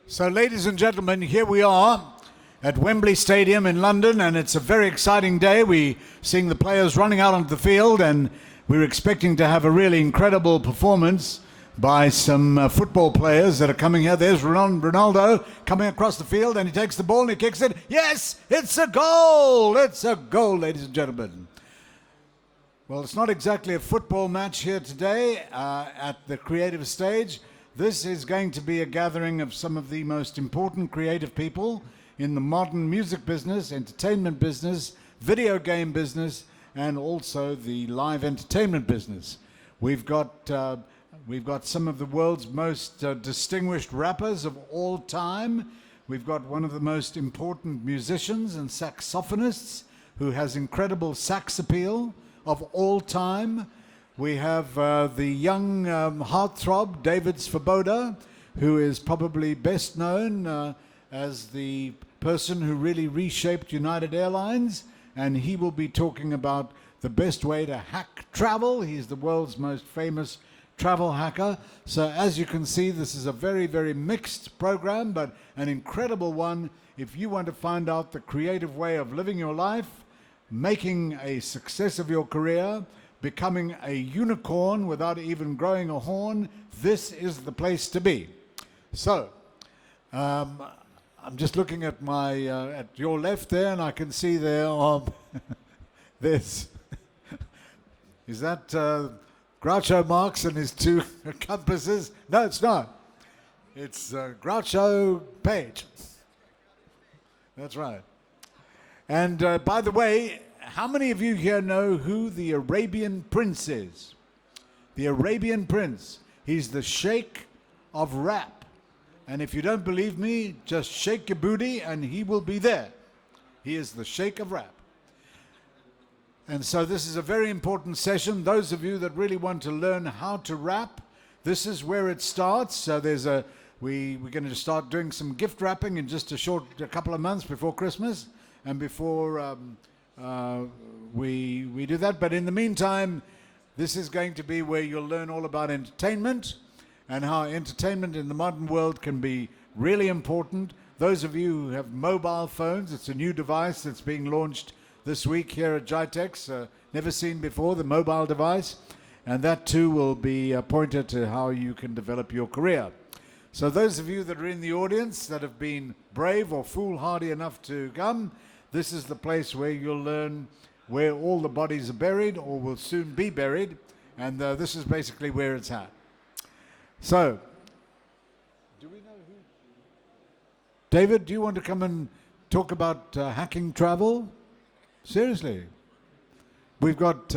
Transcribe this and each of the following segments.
So, ladies and gentlemen, here we are at Wembley Stadium in London, and it's a very exciting day. We're seeing the players running out onto the field, and we're expecting to have a really incredible performance by some football players that are coming here. There's Ronaldo coming across the field, and he takes the ball and he kicks it. Yes, it's a goal! It's a goal, ladies and gentlemen. Well, it's not exactly a football match here today at the creative stage. This is going to be a gathering of some of the most important creative people in the modern music business, entertainment business, video game business, and also the live entertainment business. We've got some of the world's most distinguished rappers of all time. We've got one of the most important musicians and saxophonists who has incredible sax appeal of all time. We have the young heartthrob, David Svoboda, who is probably best known as the person who really reshaped United Airlines, and he will be talking about the best way to hack travel. He's the world's most famous travel hacker. So as you can see, this is a very, very mixed program, but an incredible one if you want to find out the creative way of living your life, making a success of your career, becoming a unicorn without even growing a horn. This is the place to be. So, I'm just looking at my at your left there, and I can see there this. Is that Groucho Marx and his two accomplices? No, it's not. It's Groucho Page. That's right. And by the way, how many of you here know who the Arabian Prince is? The Arabian Prince. He's the Sheikh of rap. And if you don't believe me, just shake your booty and he will be there. He is the Sheikh of rap. And so this is a very important session. Those of you that really want to learn how to rap, this is where it starts. So we're going to start doing some gift wrapping in just a couple of months before Christmas and before we do that. But in the meantime, this is going to be where you'll learn all about entertainment and how entertainment in the modern world can be really important. Those of you who have mobile phones, it's a new device that's being launched this week here at GITEX, never seen before, the mobile device, and that too will be a pointer to how you can develop your career. So those of you that are in the audience that have been brave or foolhardy enough to come, this is the place where you'll learn where all the bodies are buried or will soon be buried, and this is basically where it's at. So, do we know who? David, do you want to come and talk about hacking travel? Seriously. We've got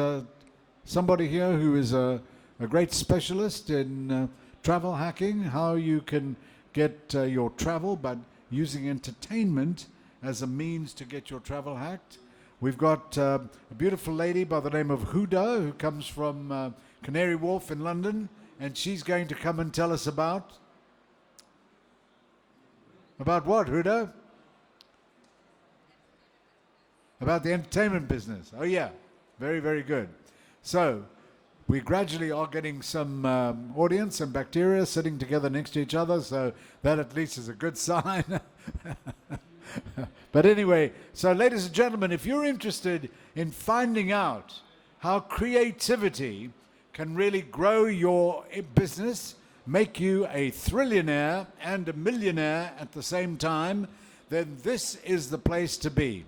somebody here who is a great specialist in travel hacking, how you can get your travel, but using entertainment as a means to get your travel hacked. We've got a beautiful lady by the name of Huda, who comes from Canary Wharf in London, and she's going to come and tell us about what, Huda? About the entertainment business. Oh yeah, very, very good. So we gradually are getting some audience and bacteria sitting together next to each other, so that at least is a good sign. But anyway, so ladies and gentlemen, if you're interested in finding out how creativity can really grow your business, make you a trillionaire and a millionaire at the same time, then this is the place to be.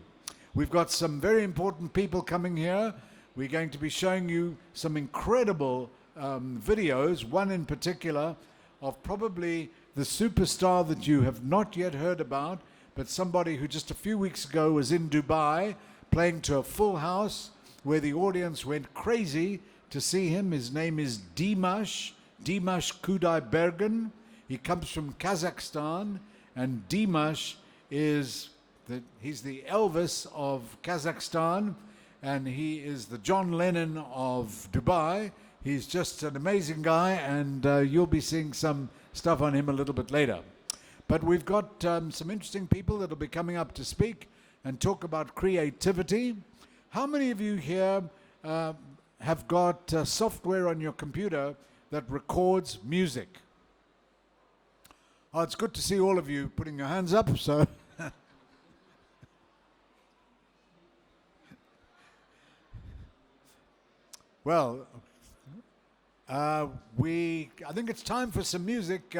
We've got some very important people coming here. We're going to be showing you some incredible videos, one in particular of probably the superstar that you have not yet heard about, but somebody who just a few weeks ago was in Dubai playing to a full house where the audience went crazy to see him. His name is Dimash Kudaibergen. He comes from Kazakhstan, and Dimash he's the Elvis of Kazakhstan, and he is the John Lennon of Dubai. He's just an amazing guy, and you'll be seeing some stuff on him a little bit later. But we've got some interesting people that will be coming up to speak and talk about creativity. How many of you here have got software on your computer that records music? Oh, it's good to see all of you putting your hands up. So, well, I think it's time for some music.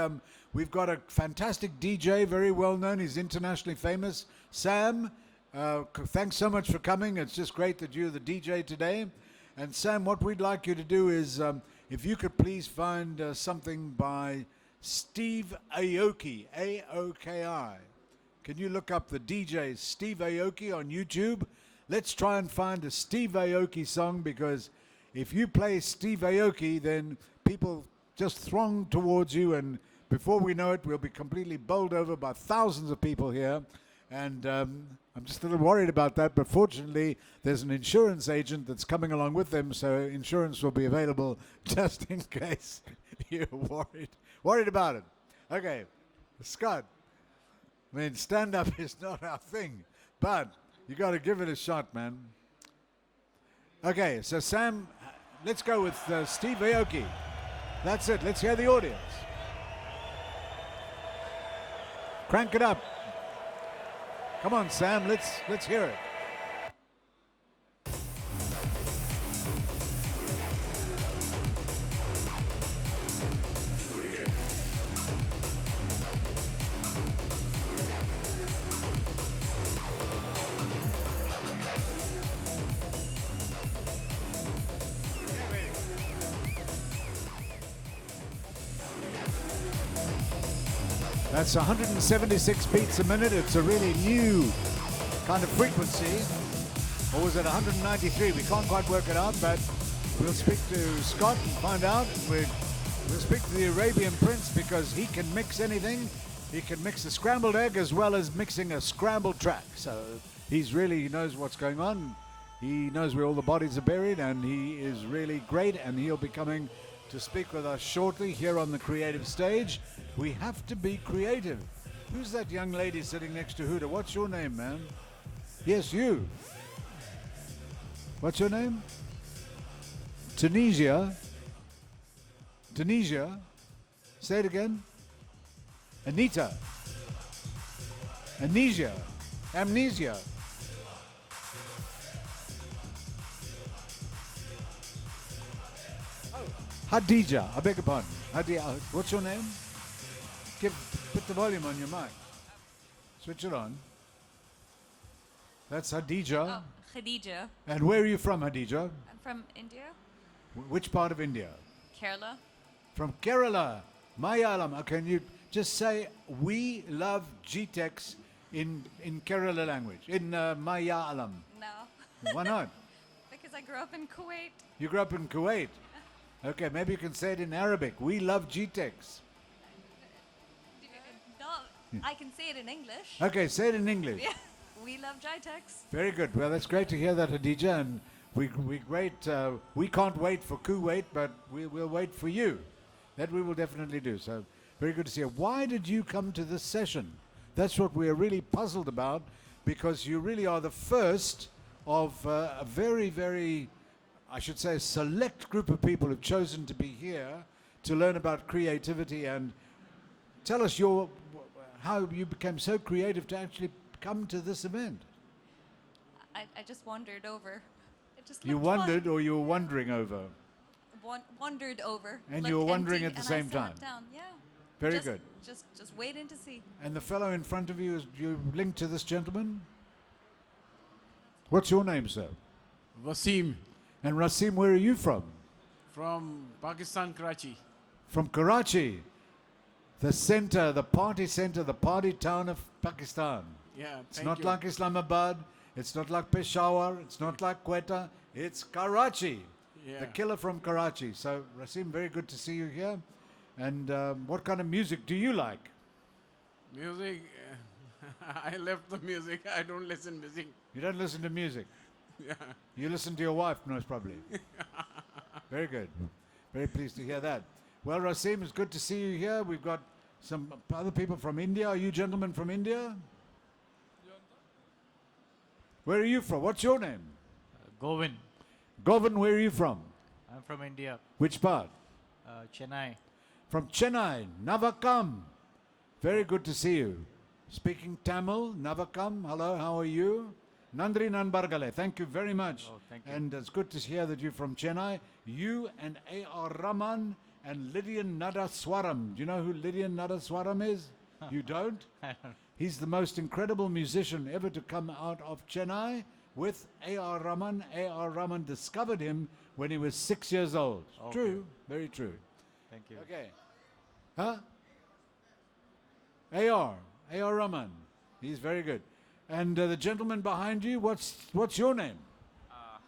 We've got a fantastic DJ, very well known. He's internationally famous. Sam, thanks so much for coming. It's just great that you're the DJ today. And Sam, what we'd like you to do is, if you could please find something by Steve Aoki, A-O-K-I. Can you look up the DJ Steve Aoki on YouTube? Let's try and find a Steve Aoki song, because if you play Steve Aoki, then people just throng towards you, and before we know it, we'll be completely bowled over by thousands of people here. And I'm just a little worried about that, but fortunately, there's an insurance agent that's coming along with them, so insurance will be available just in case you're worried about it. Okay, Scott, I mean, stand-up is not our thing, but you got to give it a shot, man. Okay, so Sam, let's go with Steve Aoki. That's it. Let's hear the audience. Crank it up. Come on, Sam. Let's hear it. That's 176 beats a minute. It's a really new kind of frequency. Or was it 193? We can't quite work it out, but we'll speak to Scott and find out. We'll speak to the Arabian Prince, because he can mix anything. He can mix a scrambled egg as well as mixing a scrambled track. So he knows what's going on. He knows where all the bodies are buried, and he is really great, and he'll be coming to speak with us shortly here on the creative stage. We have to be creative. Who's that young lady sitting next to Huda? What's your name, man? Yes, you. What's your name? Tunisia. Tunisia. Say it again. Anita. Amnesia. Amnesia. Hadija, I beg your pardon. Hadija, what's your name? Put the volume on your mic. Switch it on. That's Hadija. Oh, Khadija. And where are you from, Hadija? I'm from India. Which part of India? Kerala. From Kerala. Malayalam. Can you just say, we love GTEx in Kerala language, in Malayalam? No. Why not? Because I grew up in Kuwait. You grew up in Kuwait. Okay, maybe you can say it in Arabic. We love GTEx. No, I can say it in English. Okay, say it in English. Yeah. We love Jitex. Very good. Well, that's great to hear that, Hadija, and we can't wait for Kuwait, but we'll wait for you. That we will definitely do. So, very good to see you. Why did you come to this session? That's what we're really puzzled about, because you really are the first of a very, very, I should say, select group of people who've chosen to be here to learn about creativity. And tell us how you became so creative to actually come to this event. I just wandered over. You wondered, or you were wandering over? Wandered over. And you were wandering at the same time? Down. Yeah. Very good. Just waiting to see. And the fellow in front of you, is you linked to this gentleman? What's your name, sir? Wasim. And Rasim, where are you from? From Pakistan, Karachi. From Karachi, the center, the party town of Pakistan. Yeah, It's not like Islamabad, it's not like Peshawar, it's not like Quetta, it's Karachi, Yeah. the killer from Karachi. So, Rasim, very good to see you here. And what kind of music do you like? Music. I left the music. I don't listen music. You don't listen to music. Yeah. You listen to your wife, most probably. Very good. Very pleased to hear that. Well, Rasim, it's good to see you here. We've got some other people from India. Are you gentlemen from India? Where are you from? What's your name? Govin. Govin, where are you from? I'm from India, Which part? Chennai. From Chennai. Navakam. Very good to see you. Speaking Tamil, Navakam, hello, how are you? Nandri Nanbargale, thank you very much. Oh, thank you. And it's good to hear that you're from Chennai. You and A.R. Rahman and Lydian Nadaswaram. Do you know who Lydian Nadaswaram is? You don't? He's the most incredible musician ever to come out of Chennai with A.R. Rahman. A.R. Rahman discovered him when he was 6 years old. Okay. True, very true. Thank you. Okay. Huh? A.R. Rahman. He's very good. And the gentleman behind you, what's your name?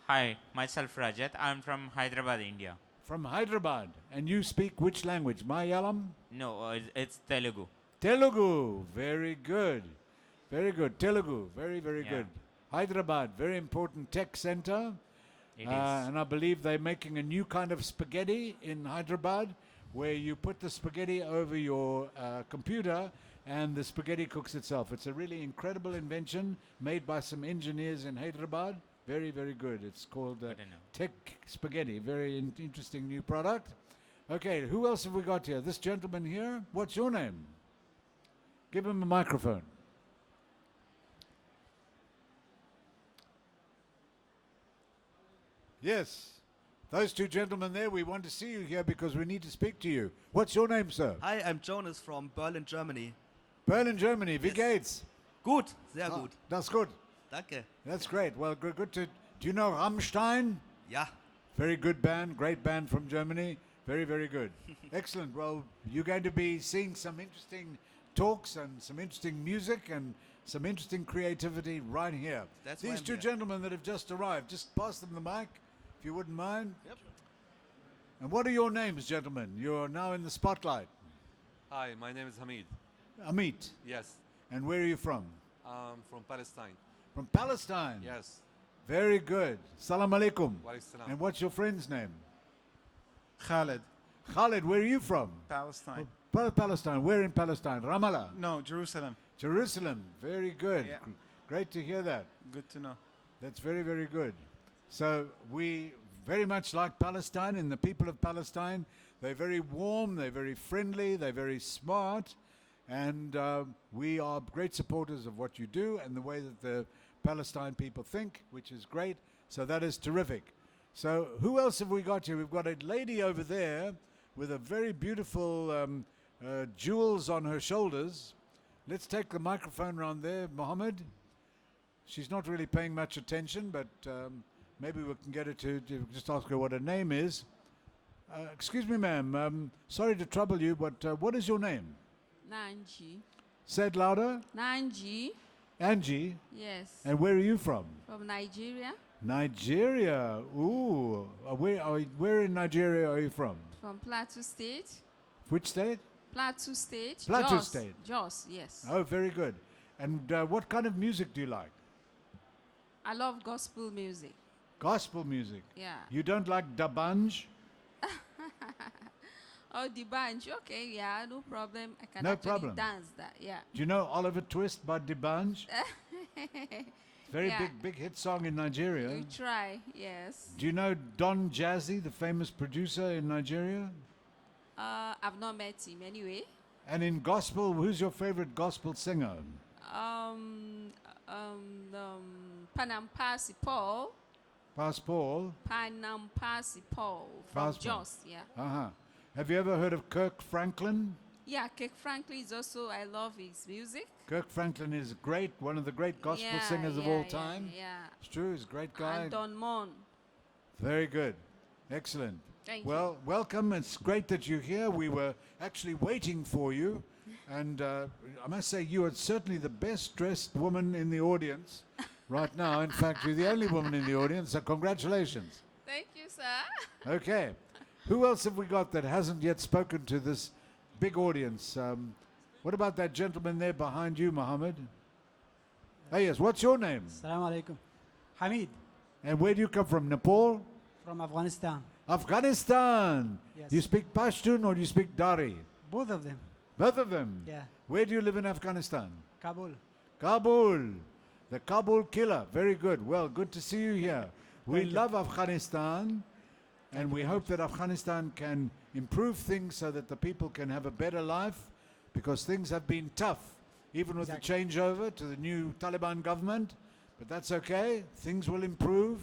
Hi, myself Rajat. I'm from Hyderabad, India. From Hyderabad. And you speak which language? Malayalam? No, it's Telugu. Telugu. Very good. Very good. Telugu. Very, very Yeah. good. Hyderabad, very important tech center. It is. And I believe they're making a new kind of spaghetti in Hyderabad where you put the spaghetti over your computer and the spaghetti cooks itself. It's a really incredible invention made by some engineers in Hyderabad. Very, very good. It's called Good to know. Tech Spaghetti. Very interesting new product. Okay, who else have we got here? This gentleman here. What's your name? Give him a microphone. Yes. Those two gentlemen there, we want to see you here because we need to speak to you. What's your name, sir? Hi, I'm Jonas from Berlin, Germany. Berlin, Germany. Wie geht's? Gut, sehr Ah, gut. that's good. Danke. That's great. Well, good to... Do you know Rammstein? Ja, Very good band, great band from Germany. Very, very good. Excellent. Well, you're going to be seeing some interesting talks and some interesting music and some interesting creativity right here. That's why These I'm two here. gentlemen that have just arrived, just pass them the mic, if you wouldn't mind. Yep. And what are your names, gentlemen? You're now in the spotlight. Hi, my name is Hamid. Amit. Yes, And where are you from? I'm from Palestine. From Palestine. Yes. Very good. Salam alaikum. Wa alaikum salam. And what's your friend's name? Khaled, Khalid, where are you from? Palestine. Palestine. Where in Palestine? Ramallah. No, Jerusalem. Jerusalem. Very good. Yeah. Great to hear that. Good to know. That's very, very good. So we very much like Palestine and the people of Palestine. They're very warm, they're very friendly, they're very smart, and we are great supporters of what you do and the way that the Palestine people think, which is great. So that is terrific. So who else have we got here? We've got a lady over there with a very beautiful jewels on her shoulders. Let's take the microphone around there, Mohammed. She's not really paying much attention, but maybe we can get her to just ask her what her name is. Excuse me, ma'am. Sorry to trouble you, but what is your name? Nanji. Say it louder. Nanji. Angie. Yes. And where are you from? From Nigeria. Nigeria. Ooh. Where in Nigeria are you from? From Plateau State. Which state? Plateau State. Plateau Jos. State. Jos, yes. Oh, very good. And what kind of music do you like? I love gospel music. Gospel music. Yeah. You don't like dabanj? Oh, the bunch. Okay, yeah, no problem. I can No actually problem. dance that. Yeah. Do you know Oliver Twist by D'banj? Very Yeah. big hit song in Nigeria. We try, yes. Do you know Don Jazzy, the famous producer in Nigeria? I've not met him anyway. And in gospel, who's your favorite gospel singer? Panampasi Paul. Pas Paul. Panampasi Paul from Pas Paul. Jos, yeah. Uh-huh. Have you ever heard of Kirk Franklin? Yeah, Kirk Franklin is also, I love his music. Kirk Franklin is great, one of the great gospel Yeah, singers of yeah, all yeah, time. Yeah. It's true, he's a great guy. And Don Mon. Very good. Excellent. Thank Well, welcome. It's great that you're here. We were actually waiting for you. And I must say, you are certainly the best dressed woman in the audience right now. In fact, you're the only woman in the audience, so congratulations. Thank you, sir. Okay. Who else have we got that hasn't yet spoken to this big audience? What about that gentleman there behind you, Mohammed? Oh, yes. What's your name? Assalamu alaikum. Hamid And where do you come from? Nepal? from Afghanistan. Afghanistan. Yes. You speak Pashtun or you speak Dari? Both of them. Both of them? Yeah. Where do you live in Afghanistan? Kabul. Kabul. The Kabul killer. Very good. Well, good to see you here. We Thank you. love Afghanistan, and we hope that Afghanistan can improve things so that the people can have a better life. because things have been tough, even with the changeover to the new Taliban government. But that's okay. Things will improve.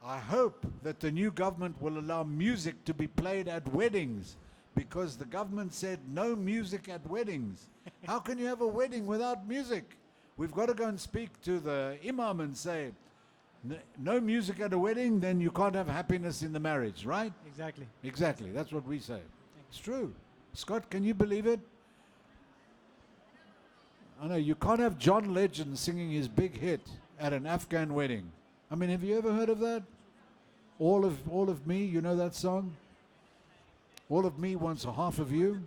I hope that the new government will allow music to be played at weddings, because the government said no music at weddings. How can you have a wedding without music? We've got to go and speak to the imam and say, no music at a wedding, then you can't have happiness in the marriage, right? Exactly. Exactly. That's what we say. It's true. Scott, can you believe it? I know you can't have John Legend singing his big hit at an Afghan wedding. I mean, have you ever heard of that? All of me, you know that song? All of me wants a half of you.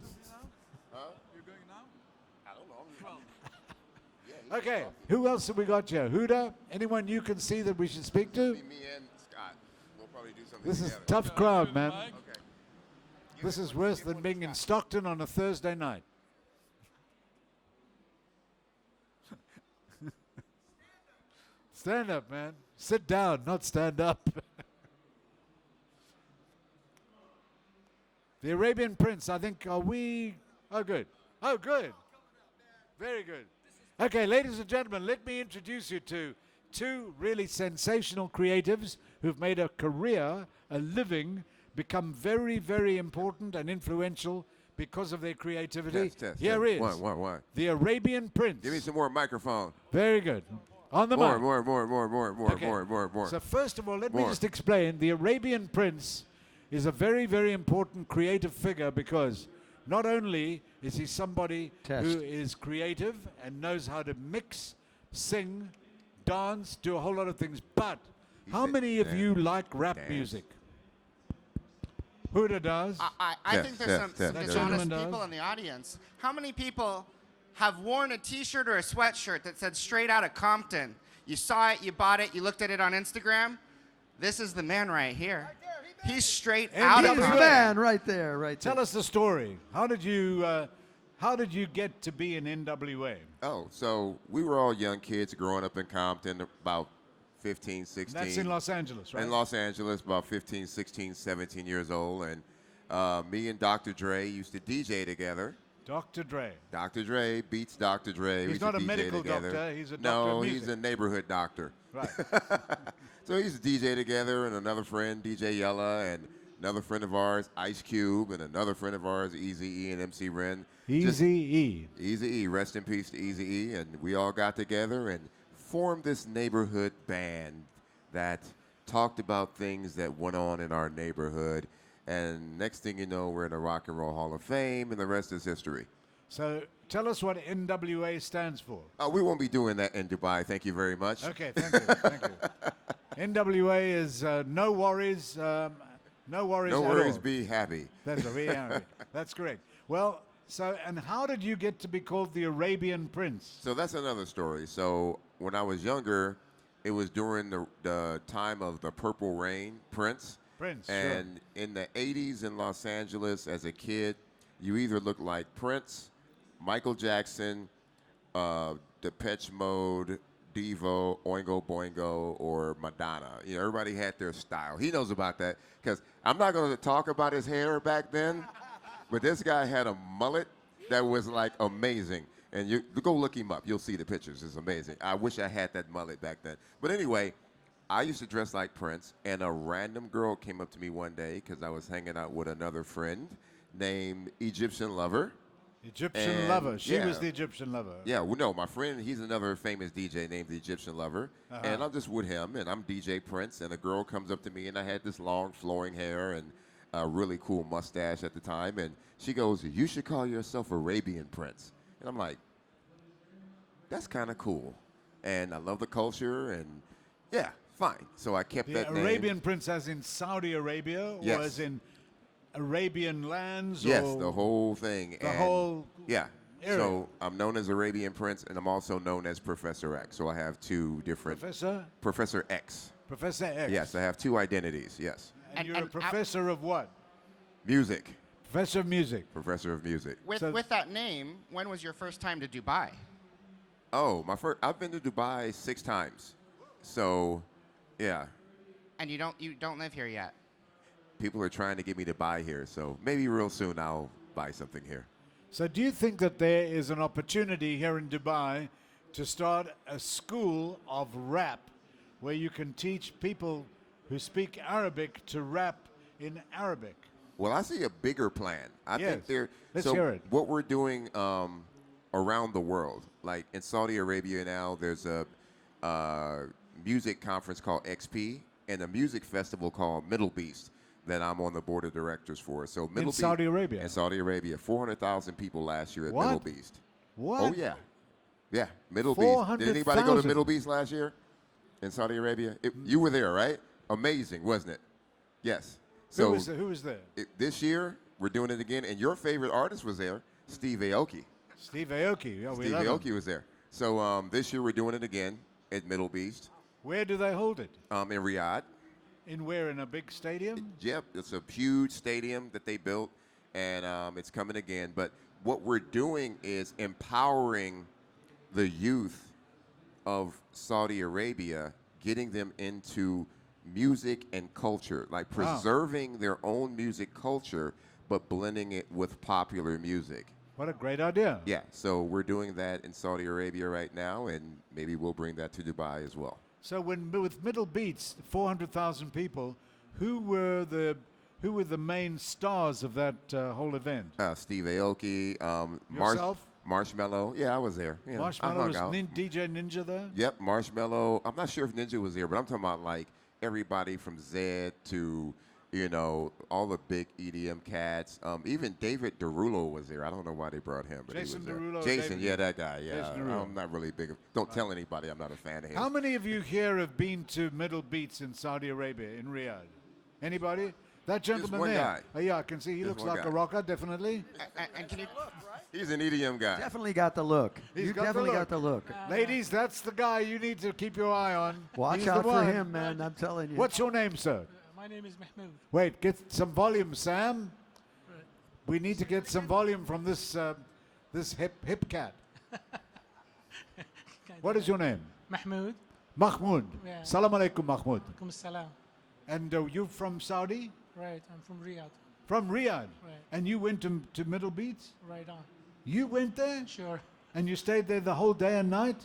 Okay, who else have we got here? Huda? Anyone you can see that we should speak to? Me and Scott. We'll probably do something This is together. a tough crowd, man. Okay. This is worse than being in Stockton on a Thursday night. Stand up, man. Sit down, not stand up. The Arabian Prince, I think, are we... Oh, good. Oh, good. Very good. Okay, ladies and gentlemen, let me introduce you to two really sensational creatives who've made a career, a living, become very, very important and influential because of their creativity. Test. Here is One. the Arabian Prince. Give me some more microphone. Very good. On the mic. More. Okay. More. So first of all, let me More. just explain. The Arabian Prince is a very, very important creative figure because not only is he somebody who is creative and knows how to mix, sing, dance, do a whole lot of things, but how many of you like rap music? Huda does. I think there's some That dishonest gentleman people does. in the audience. How many people have worn a T-shirt or a sweatshirt that said "Straight Out of Compton"? You saw it, you bought it, you looked at it on Instagram. This is the man right here. He's straight out of NWA. Compton. right there. Tell us the story. How did you get to be in NWA? Oh, so we were all young kids growing up in Compton, about 15, 16. That's in Los Angeles, right? In Los Angeles, about 15, 16, 17 years old. And me and Dr. Dre used to DJ together. Dr. Dre. Dr. Dre beats Dr. Dre. We He's used to not a DJ medical together. doctor, he's a doctor No, of he's music. a neighborhood doctor. Right. So we used to DJ together, and another friend, DJ Yella, and another friend of ours, Ice Cube, and another friend of ours, Eazy-E and MC Ren. Eazy-E. Eazy-E, rest in peace to Eazy-E. And we all got together and formed this neighborhood band that talked about things that went on in our neighborhood. And next thing you know, we're in the Rock and Roll Hall of Fame, and the rest is history. So tell us what NWA stands for. We won't be doing that in Dubai. Thank you very much. Okay, thank you. Thank you. NWA is no worries. No worries No at worries, all. be happy. That's That's correct. Well, so and how did you get to be called the Arabian Prince? So that's another story. So when I was younger, it was during the time of the Purple Rain, Prince. Prince, And in the 80s in Los Angeles, as a kid, you either looked like Prince, Michael Jackson, Depeche Mode, Devo, Oingo Boingo, or Madonna. You know, everybody had their style. He knows about that because I'm not going to talk about his hair back then, but this guy had a mullet that was like amazing. And you go look him up. You'll see the pictures. It's amazing. I wish I had that mullet back then. But anyway, I used to dress like Prince, and a random girl came up to me one day because I was hanging out with another friend named Egyptian Lover. Egyptian Lover. She yeah. was the Egyptian Lover. Yeah, well, no, my friend, he's another famous DJ named the Egyptian Lover. And I'm just with him, and I'm DJ Prince, and a girl comes up to me, and I had this long flowing hair and a really cool mustache at the time, and she goes, "You should call yourself Arabian Prince." And I'm like, that's kind of cool. And I love the culture, and yeah, fine. So I kept The that Arabian name. Prince as in Saudi Arabia, Yes. or as in Arabian lands? Yes, or the whole thing. The whole Yeah. area. So I'm known as Arabian Prince, and I'm also known as Professor X. So I have two different... Professor? Professor X. Professor X. Yes, I have two identities, yes. And you're a professor of what? Music. Professor of music. Professor of music. With that name, when was your first time to Dubai? Oh, I've been to Dubai 6 times. So, yeah. And you don't live here yet. People are trying to get me to buy here, so maybe real soon I'll buy something here. So do you think that there is an opportunity here in Dubai to start a school of rap where you can teach people who speak Arabic to rap in Arabic? Well, I see a bigger plan. I Yes. think there. Let's so hear it. what we're doing around the world, like in Saudi Arabia now, there's a music conference called XP and a music festival called Middle Beast that I'm on the board of directors for. So Middle Beast Saudi Arabia? In Saudi Arabia, 400,000 people last year at What? Middle Beast. What? Oh yeah, yeah. Middle Beast. Did anybody go to 400,000? Middle Beast last year in Saudi Arabia? You were there, right? Amazing, wasn't it? Yes. So Who was there? this year we're doing it again, and your favorite artist was there, Steve Aoki. Steve Aoki. Yeah, we Steve love Aoki him. was there. So this year we're doing it again at Middle Beast Where do they hold it? in Riyadh. In where? In a big stadium? Yep, it's a huge stadium that they built, and it's coming again. But what we're doing is empowering the youth of Saudi Arabia, getting them into music and culture, like preserving their own music culture, but blending it with popular music. What a great idea. Yeah, so we're doing that in Saudi Arabia right now, and maybe we'll bring that to Dubai as well. So with Middle Beats, 400,000 people, who were the main stars of that whole event? Steve Aoki, Yourself? Marshmello. Yeah, I was there. You know, I Marshmallow hung was out. DJ Ninja there? Yep, Marshmello. I'm not sure if Ninja was there, but I'm talking about like everybody from Zed to, you know, all the big EDM cats. Even David Derulo was there. I don't know why they brought him, but Jason he was Derulo, there. Jason, David- yeah, that guy. Yeah, Jason Derulo. I'm not really big. Don't tell anybody I'm not a fan of his. How many of you here have been to Middle Beats in Saudi Arabia, in Riyadh? Anybody? That gentleman one there. guy. Oh, yeah, I can see. He Just looks one like guy. a rocker, definitely. And can you He's an EDM guy. Definitely got the look. He's You got the definitely look. got the look. Ladies, that's the guy you need to keep your eye on. Watch He's out the for one. him, man. I'm telling you. What's your name, sir? My name is Mahmoud. Wait, get some volume, Sam. We need to get some volume from this this hip cat. What is your name? Mahmoud. Mahmoud. Yeah. Salam alaikum, Mahmoud. Alaikum salam. And you from Saudi? Right, I'm from Riyadh. From Riyadh? Right. And you went to Middle Beats? Right on. You went there? Sure. And you stayed there the whole day and night?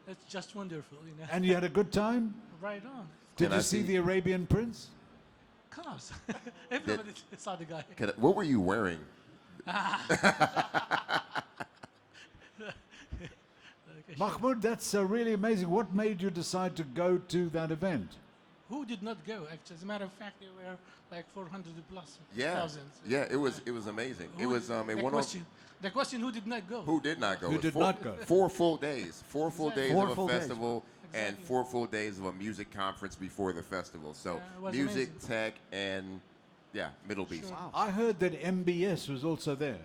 It's just wonderful, you know. And you had a good time? Right on. Did Can you I see see- the Arabian Prince? Of course. Everybody saw the guy. What were you wearing? Mahmoud, that's really amazing. What made you decide to go to that event? Who did not go? Actually, as a matter of fact, there were like 400 plus Yeah, thousands. yeah, it was amazing. It Who- was a the one question, the question: Who did not go? Who did not go? Who It was did four, not go? 4 full days. 4 full days Four of a full days. festival and Exactly. 4 full days of a music conference before the festival. So it was music, amazing. tech, and yeah, Middle Beast. I heard that MBS was also there.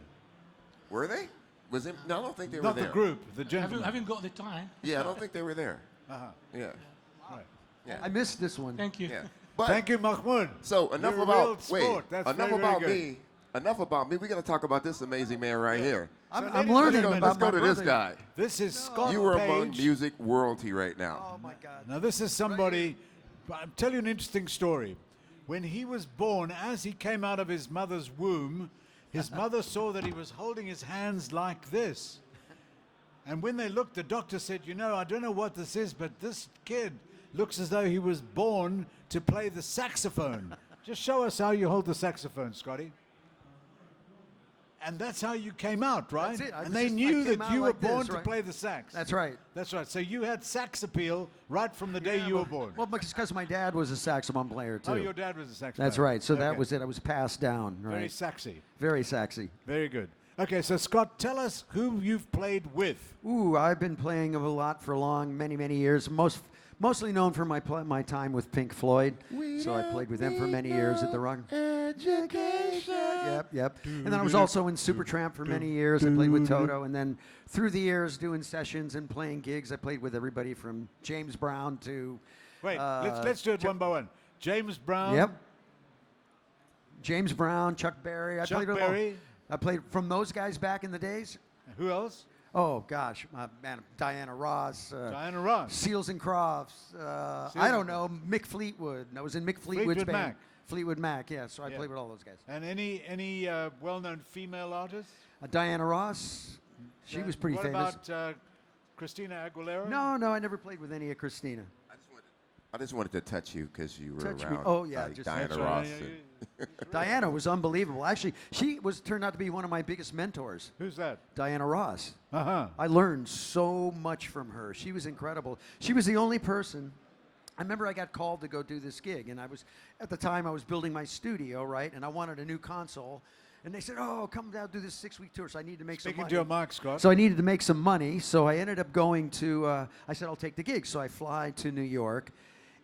Were they? Was it? No, I don't think they Not were the there. group, the Haven't, gentleman. haven't got the time. Yeah, I don't think they were there. Uh-huh. Yeah, Right. yeah, I missed this one. Thank you. yeah. But Thank you, Mahmoud. so enough You're a about real sport. That's enough very, very about good. me. Enough about me. We got to talk about this amazing man right here. I'm ladies and learning gentlemen, about Let's go my to this brother. guy. This is Scott You are Page. among music royalty right now. Oh my God. Now, this is somebody, I'll tell you an interesting story. When he was born, as he came out of his mother's womb, his mother saw that he was holding his hands like this. And when they looked, the doctor said, you know, I don't know what this is, but this kid looks as though he was born to play the saxophone. Just show us how you hold the saxophone, Scotty. And that's how you came out, right? That's it. I And was they just- I knew came that out you were like this, born to right? play the sax. That's right. That's right. So you had sax appeal right from the day you were born. Well, because my dad was a saxophone player too. Oh, your dad was a sax That's player. right. So that Okay. was it. I was passed down. Right. Very saxy. Very sexy. Very good. Okay, so Scott, tell us who you've played with. Ooh, I've been playing a lot for many years. Mostly known for my time with Pink Floyd. So I played with them for many years at the Rock. Yep. And then I was also in Supertramp for many years. I played with Toto, and then through the years doing sessions and playing gigs, I played with everybody from James Brown to. Wait, let's do it one by one. James Brown. Yep. James Brown, Chuck Berry. I Chuck played with all- Berry. I played from those guys back in the days. Who else? Oh gosh, man, Diana Ross. Diana Ross. Seals and Crofts. I don't know, Mick Fleetwood. I was in Mick Fleetwood's Fleetwood band. Mac. Fleetwood Mac, yeah. So I Yeah. played with all those guys. And any well-known female artists? Diana Ross, she was pretty what famous. What about Christina Aguilera? No, I never played with any of Christina. I just wanted to touch you because you were Touch me. around. Oh, yeah, like just- Diana That's right. Ross. Yeah, and- Diana was unbelievable. Actually, she turned out to be one of my biggest mentors. Who's that? Diana Ross. Uh-huh. I learned so much from her. She was incredible. She was the only person. I remember I got called to go do this gig, and at the time I was building my studio, right? And I wanted a new console. And they said, "Oh, come down, do this 6-week tour." So I needed to make some Speaking money. to your mic, Scott. So I needed to make some money. So I ended up going to. I said, "I'll take the gig." So I fly to New York,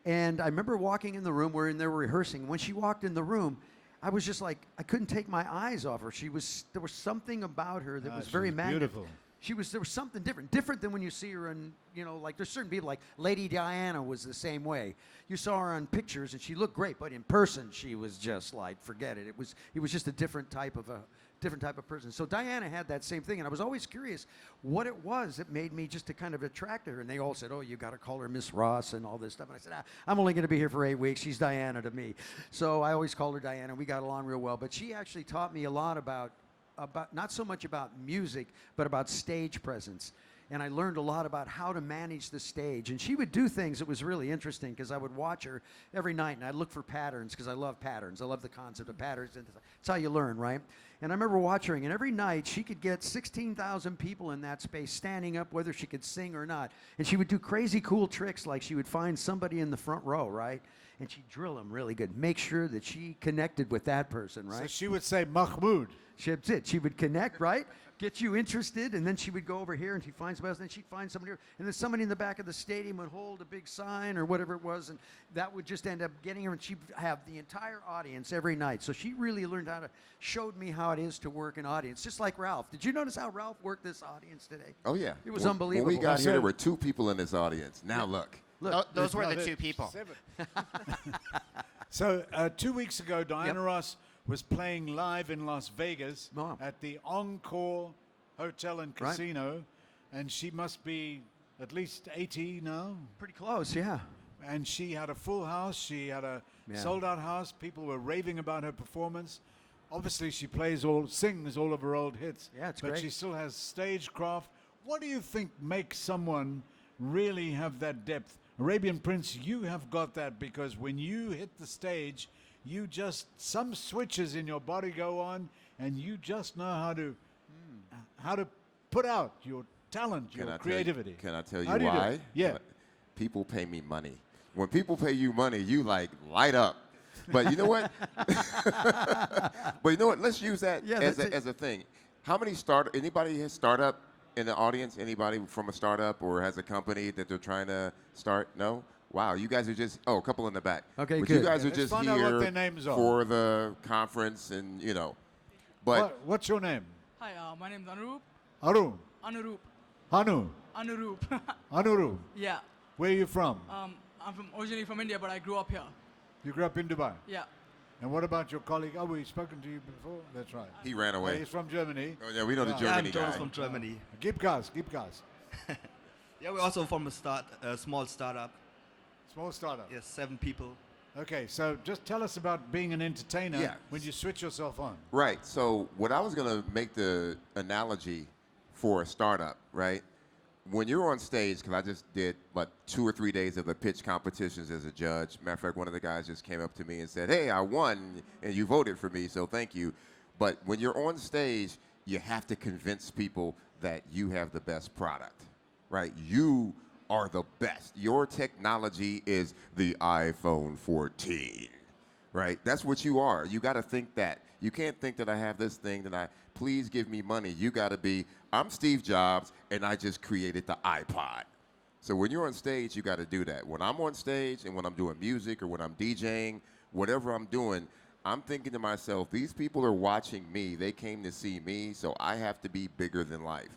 and I remember walking in the room. We're in there rehearsing. When she walked in the room, I was just like, I couldn't take my eyes off her. There was something about her that was she very was magnetic. beautiful. There was something different than when you see her in, like there's certain people like Lady Diana was the same way. You saw her on pictures and she looked great, but in person she was just like, forget it. It was just a different type of person. So Diana had that same thing, and I was always curious what it was that made me just to kind of attract her. And they all said, "Oh, you got to call her Miss Ross and all this stuff." And I said, "I'm only going to be here for 8 weeks. She's Diana to me." So I always called her Diana. We got along real well, but she actually taught me a lot about not so much about music, but about stage presence. And I learned a lot about how to manage the stage. And she would do things that was really interesting because I would watch her every night and I'd look for patterns because I love patterns. I love the concept of patterns. And it's how you learn, right? And I remember watching her, and every night she could get 16,000 people in that space standing up whether she could sing or not. And she would do crazy cool tricks like she would find somebody in the front row, right? And she'd drill them really good. Make sure that she connected with that person, right? So she would say Mahmoud. That's it. She would connect, right? Get you interested, and then she would go over here and she'd find somebody else, and then she'd find somebody else. And then somebody in the back of the stadium would hold a big sign or whatever it was, and that would just end up getting her, and she'd have the entire audience every night. So she really showed me how it is to work an audience, just like Ralph. Did you notice how Ralph worked this audience today? Oh, yeah. It was When unbelievable. we got here, there were 2 people in this audience. Now look. Those were the 2 people. So 2 weeks ago, Diana Ross was playing live in Las Vegas at the Encore Hotel and Casino, and she must be at least 80 now. Pretty close, yeah. And she had a full house. She had a sold-out house. People were raving about her performance. Obviously, she sings all of her old hits. Yeah, it's but great. she still has stagecraft. What do you think makes someone really have that depth? Arabian Prince, you have got that because when you hit the stage, some switches in your body go on, and you just know how to put out your talent, your creativity. Can I tell you How do why? do it? Yeah. People pay me money. When people pay you money, you like light up. But you know what? Let's use that as a thing. How many anybody has startup in the audience? Anybody from a startup or has a company that they're trying to start? No? Wow, you guys are a couple in the back. Okay, but good. you guys are Let's just find out here what their names are. for the conference and, But What's your name? Hi, my name is Anurup. Arun. Anurup. Hanu. Anurup. Anuru. Yeah. Where are you from? I'm originally from India, but I grew up here. You grew up in Dubai. Yeah. And what about your colleague? Oh, we've spoken to you before. That's right. he ran away. He's from Germany. Oh, yeah, we know the Germany guy. from Germany. Gib gas, gib gas. Yeah, we're also from a small startup. Small startup. Yes, 7 people. Okay, so just tell us about being an entertainer Yeah. when you switch yourself on. Right. So what I was going to make the analogy for a startup, right? When you're on stage, because I just did 2 or 3 days of the pitch competitions as a judge. Matter of fact, one of the guys just came up to me and said, "Hey, I won, and you voted for me, so thank you." But when you're on stage, you have to convince people that you have the best product, right? You are the best. Your technology is the iPhone 14, right? That's what you are. You got to think that. You can't think that I have this thing please give me money. You got to be, I'm Steve Jobs, and I just created the iPod. So when you're on stage, you got to do that. When I'm on stage and when I'm doing music or when I'm DJing, whatever I'm doing, I'm thinking to myself, these people are watching me. They came to see me, so I have to be bigger than life.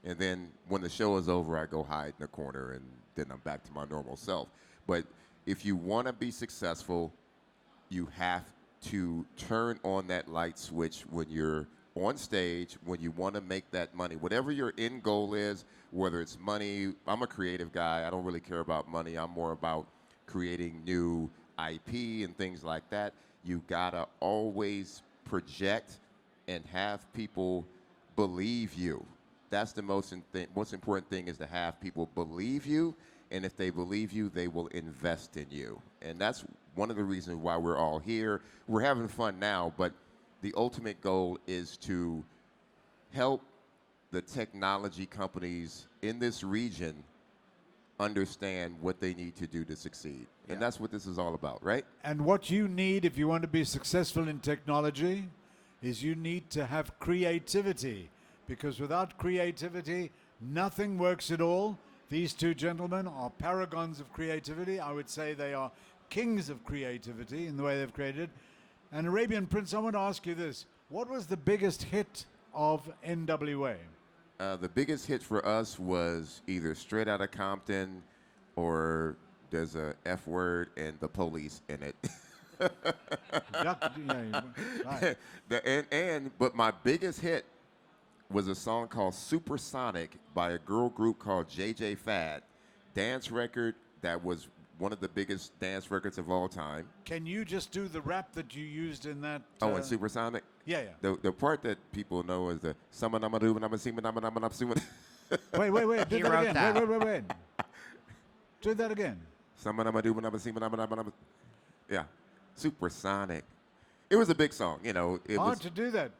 And then when the show is over, I go hide in the corner, and then I'm back to my normal self. But if you want to be successful, you have to turn on that light switch when you're on stage, when you want to make that money. Whatever your end goal is, whether it's money, I'm a creative guy. I don't really care about money. I'm more about creating new IP and things like that. You gotta always project and have people believe you. That's the most important thing, is to have people believe you, and if they believe you, they will invest in you. And that's one of the reasons why we're all here. We're having fun now, but the ultimate goal is to help the technology companies in this region understand what they need to do to succeed. And that's what this is all about, right? And what you need if you want to be successful in technology is you need to have creativity, because without creativity, nothing works at all. These two gentlemen are paragons of creativity. I would say they are kings of creativity in the way they've created. And Arabian Prince, I want to ask you this. What was the biggest hit of NWA? The biggest hit for us was either Straight Outta Compton, or there's a F word and the police in it. Right. But my biggest hit was a song called Supersonic by a girl group called JJ Fad. Dance record that was one of the biggest dance records of all time. Can you just do the rap that you used in that? Oh, and Supersonic? Yeah, yeah. The part that people know is the Wait. He Do that wrote again. that. Wait. Do that again. Yeah. Supersonic. It was a big song, you know. It Hard was to do that.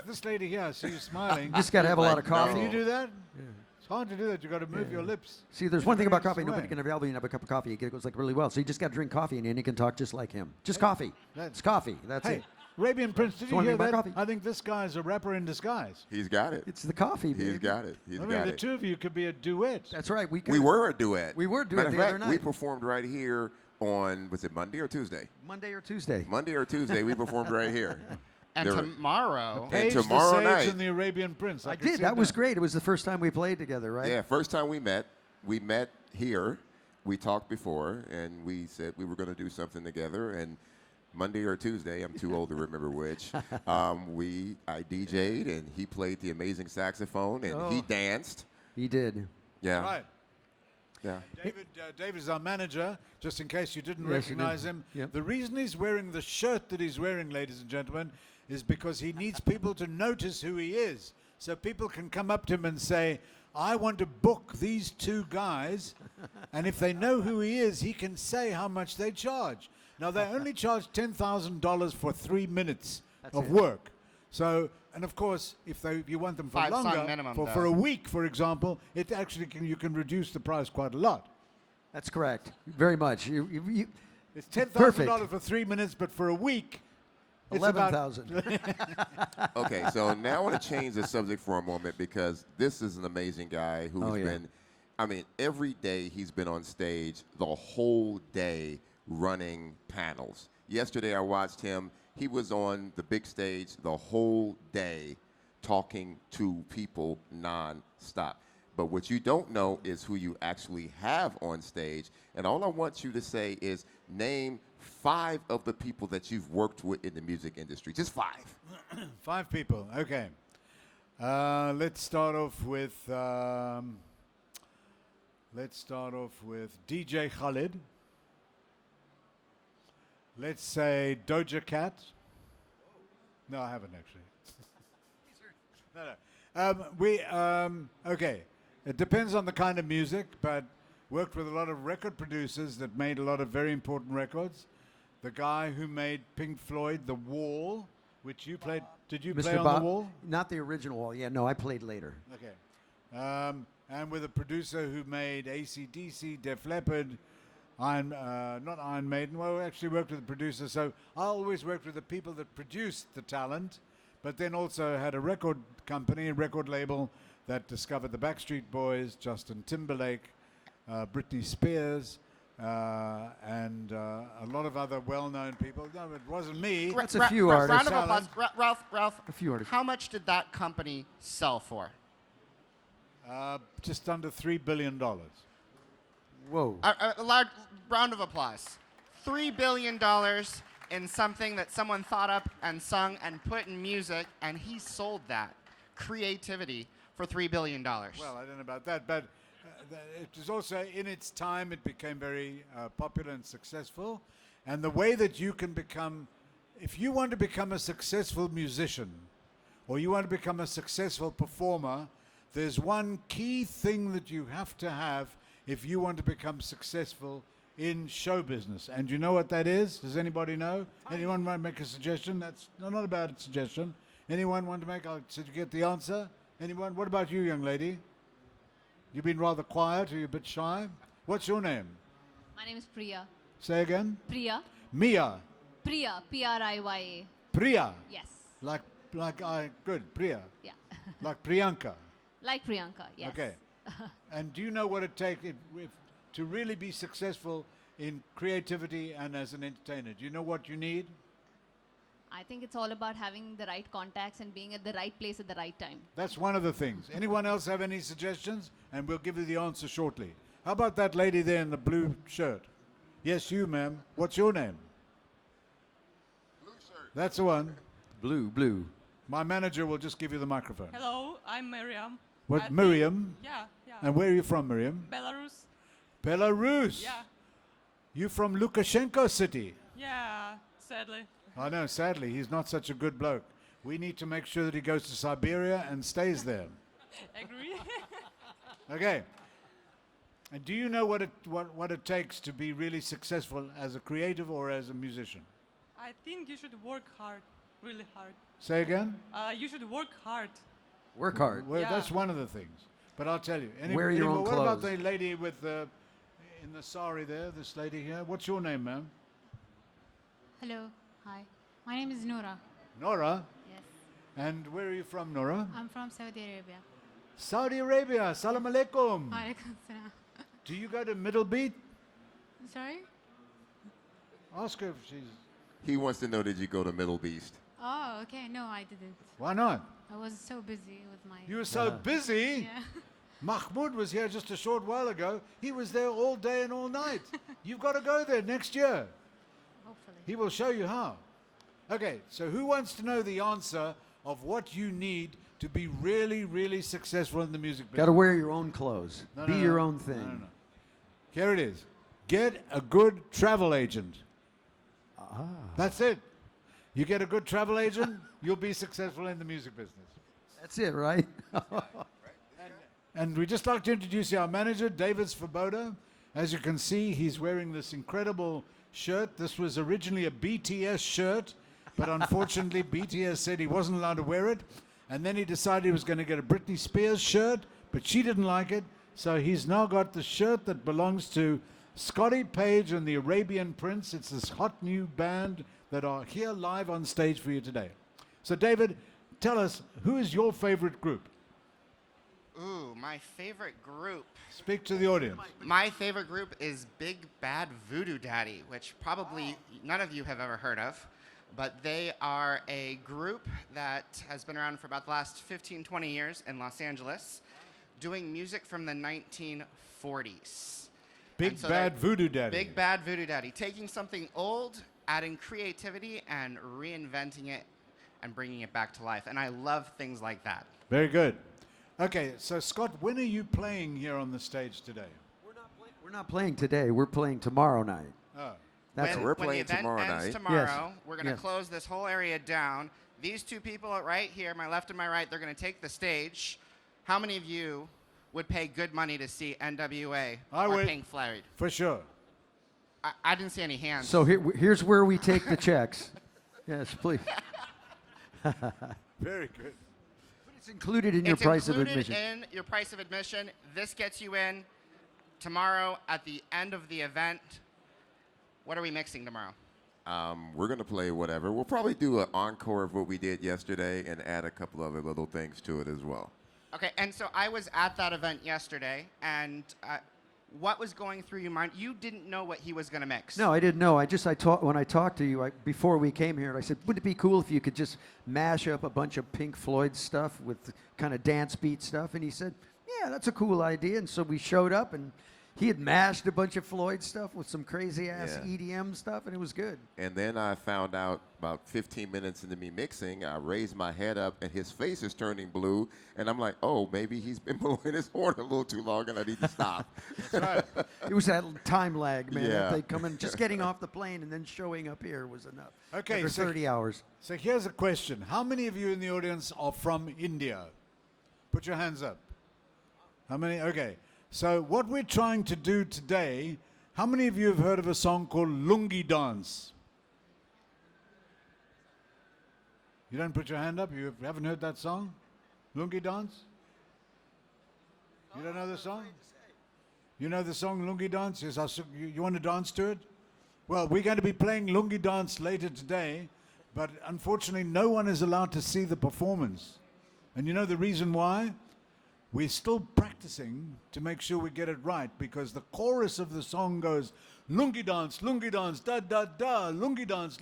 This lady here, I see you smiling. You just got to have a lot of coffee. Can you do that? It's hard to do that. You got to move your lips. See, there's one thing about coffee. Way. Nobody can ever have a cup of coffee. It goes like really well. So you just got to drink coffee, and then you can talk just like him. Just coffee. It's coffee. That's Hey, it. Arabian Prince, did So you one hear thing about that? coffee. I think this guy is a rapper in disguise. He's got it. It's the coffee, baby. He's got it. He's I mean, got the it. two of you could be a duet. That's right. We were a duet. We were a duet Matter of the other fact, night. we performed right here on, was it Monday or Tuesday? Monday or Tuesday. Monday or Tuesday, we performed right here. And There were- tomorrow, Page tomorrow the Sage night- and the Arabian Prince. I can did. see That was great. It was the first time we played together, right? Yeah, first time we met here. We talked before, and we said we were going to do something together. And Monday or Tuesday, I'm too old to remember which, I DJ'd, and he played the amazing saxophone, and he danced. He did. Yeah. Right. Yeah. David is our manager, just in case you didn't Yes, you did. recognize him. Yep. The reason he's wearing the shirt that he's wearing, ladies and gentlemen, is because he needs people to notice who he is. So people can come up to him and say, I want to book these two guys, and if they know who he is, he can say how much they charge. Now, they only charge $10,000 for 3 minutes of work. So, and of course, if you want them for 5 song longer, minimum, for a week, for example, it actually you can reduce the price quite a lot. That's correct. Very much. You It's $10,000 for 3 minutes, but for a week, it's about 11,000. Okay, so now I want to change the subject for a moment, because this is an amazing guy who's been, I mean, every day he's been on stage the whole day running panels. Yesterday I watched him. He was on the big stage the whole day talking to people non-stop. But what you don't know is who you actually have on stage. And all I want you to say is name 5 of the people that you've worked with in the music industry. Just 5. 5 people. Okay. Let's start off with DJ Khaled. Let's say Doja Cat. No, I haven't actually. No. Okay. It depends on the kind of music, but worked with a lot of record producers that made a lot of very important records. The guy who made Pink Floyd, The Wall, which you played. Did you play on The Wall? Not the original Wall. Yeah, no, I played later. Okay. And with a producer who made AC/DC, Def Leppard, not Iron Maiden. Well, we actually worked with the producer, so I always worked with the people that produced the talent, but then also had a record company, a record label that discovered the Backstreet Boys, Justin Timberlake, Britney Spears, and a lot of other well-known people. No, it wasn't me. That's a few artists. Round of applause. Ralph, A few artists. how much did that company sell for? Just under $3 billion. Whoa. A large round of applause. $3 billion in something that someone thought up and sung and put in music, and he sold that creativity for $3 billion. Well, I don't know about that, but it was also, in its time, it became very popular and successful. And the way that you can become if you want to become a successful musician or you want to become a successful performer, there's one key thing that you have to have if you want to become successful in show business. And do you know what that is? Does anybody know? Anyone want to make a suggestion? That's not a bad suggestion. Anyone want to make? Did you get the answer? Anyone? What about you, young lady? You've been rather quiet. Are you a bit shy? What's your name? My name is Priya. Say again. Priya. Mia. Priya. Priya. Priya. Yes. Good. Priya. Yeah. Like Priyanka. Like Priyanka. Yes. Okay. And do you know what it takes to really be successful in creativity and as an entertainer? Do you know what you need? I think it's all about having the right contacts and being at the right place at the right time. That's one of the things. Anyone else have any suggestions? And we'll give you the answer shortly. How about that lady there in the blue shirt? Yes, you, ma'am. What's your name? Blue shirt. That's the one. Blue. My manager will just give you the microphone. Hello, I'm Miriam. What, Miriam? Yeah. And where are you from, Miriam? Belarus. Belarus? Yeah. You from Lukashenko city? Yeah, sadly. I know, sadly, he's not such a good bloke. We need to make sure that he goes to Siberia and stays there. Agree. Okay. And do you know what it takes to be really successful as a creative or as a musician? I think you should work hard, really hard. Say again? You should work hard. Work hard. Well, Yeah. That's one of the things. But I'll tell you. Wear your own what about clothes. the lady with in the sari there, this lady here? What's your name, ma'am? Hello. Hi. My name is Noura. Nora? Yes. And where are you from, Nora? I'm from Saudi Arabia. Saudi Arabia. Salam alaikum. Alaikum salam. Do you go to Middle Beat? Sorry? Ask her if she's... He wants to know, did you go to Middle Beast? Oh, okay. No, I didn't. Why not? I was so busy with my... You were so busy. Yeah. Mahmoud was here just a short while ago. He was there all day and all night. You've got to go there next year. Hopefully. He will show you how. Okay, so who wants to know the answer of what you need to be really, really successful in the music business? Got to wear your own clothes. No, Be no, your no. own thing. No. Here it is. Get a good travel agent. That's it. You get a good travel agent, you'll be successful in the music business. That's it, right? And we'd just like to introduce you our manager, David Svoboda. As you can see, he's wearing this incredible shirt. This was originally a BTS shirt, but unfortunately BTS said he wasn't allowed to wear it. And then he decided he was going to get a Britney Spears shirt, but she didn't like it. So he's now got the shirt that belongs to Scotty Page and the Arabian Prince. It's this hot new band that are here live on stage for you today. So David, tell us, who is your favorite group? Ooh, my favorite group. Speak to the audience. My favorite group is Big Bad Voodoo Daddy, which probably none of you have ever heard of. But they are a group that has been around for about the last 15, 20 years in Los Angeles, doing music from the 1940s. Big And so Bad they're- Voodoo Daddy. Big Bad Voodoo Daddy, taking something old, adding creativity, and reinventing it and bringing it back to life. And I love things like that. Very good. Okay, so Scott, when are you playing here on the stage today? We're not playing today. We're playing tomorrow night. Oh. That's when, it. We're when playing the event tomorrow ends night. tomorrow, Yes. we're going to Yes. close this whole area down. These two people right here, my left and my right, they're going to take the stage. How many of you would pay good money to see NWA I or would. Pink Floyd? For sure. I didn't see any hands. So here's where we take the checks. Yes, please. Very good. It's included in your It's price of included admission. in your price of admission. This gets you in tomorrow at the end of the event. What are we mixing tomorrow? We're going to play whatever. We'll probably do an encore of what we did yesterday and add a couple other little things to it as well. Okay, and so I was at that event yesterday, and what was going through your mind? You didn't know what he was going to mix. No, I didn't know. When I talked to you before we came here, I said, wouldn't it be cool if you could just mash up a bunch of Pink Floyd stuff with kind of dance beat stuff? And he said, yeah, that's a cool idea. And so we showed up, and He had mashed a bunch of Floyd stuff with some crazy ass Yeah. EDM stuff, and it was good. And then I found out about 15 minutes into me mixing, I raised my head up and his face is turning blue. And I'm like, oh, maybe he's been blowing his horn a little too long and I need to stop. That's right. It was that time lag, man. Yeah. They come in, just getting off the plane and then showing up here was enough. Okay, After so- 30 hours. So here's a question. How many of you in the audience are from India? Put your hands up. How many? Okay. So what we're trying to do today, how many of you have heard of a song called Lungi Dance? You don't put your hand up? You haven't heard that song? Lungi Dance? You don't know the song? You know the song Lungi Dance? Yes, you want to dance to it? Well, we're going to be playing Lungi Dance later today, but unfortunately no one is allowed to see the performance. And you know the reason why? We're still practicing to make sure we get it right, because the chorus of the song goes, lungi dance, da da da, lungi dance,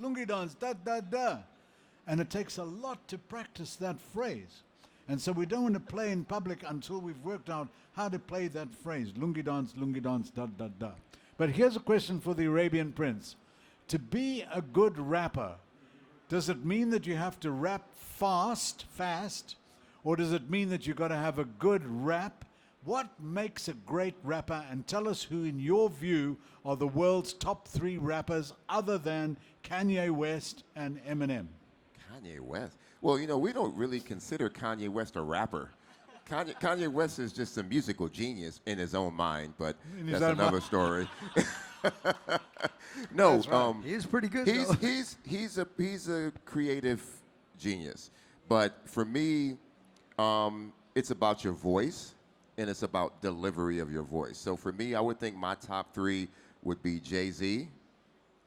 da da da. And it takes a lot to practice that phrase. And so we don't want to play in public until we've worked out how to play that phrase, lungi dance, da da da. But here's a question for the Arabian Prince. To be a good rapper, does it mean that you have to rap fast, or does it mean that you've got to have a good rap? What makes a great rapper? And tell us who, in your view, are the world's top 3 rappers other than Kanye West and Eminem. Kanye West. Well, you know, we don't really consider Kanye West a rapper. Kanye West is just a musical genius in his own mind, but that's another story. No, That's right. He is pretty good, though. he's a creative genius. But for me, it's about your voice, and it's about delivery of your voice. So for me, I would think my top 3 would be Jay-Z,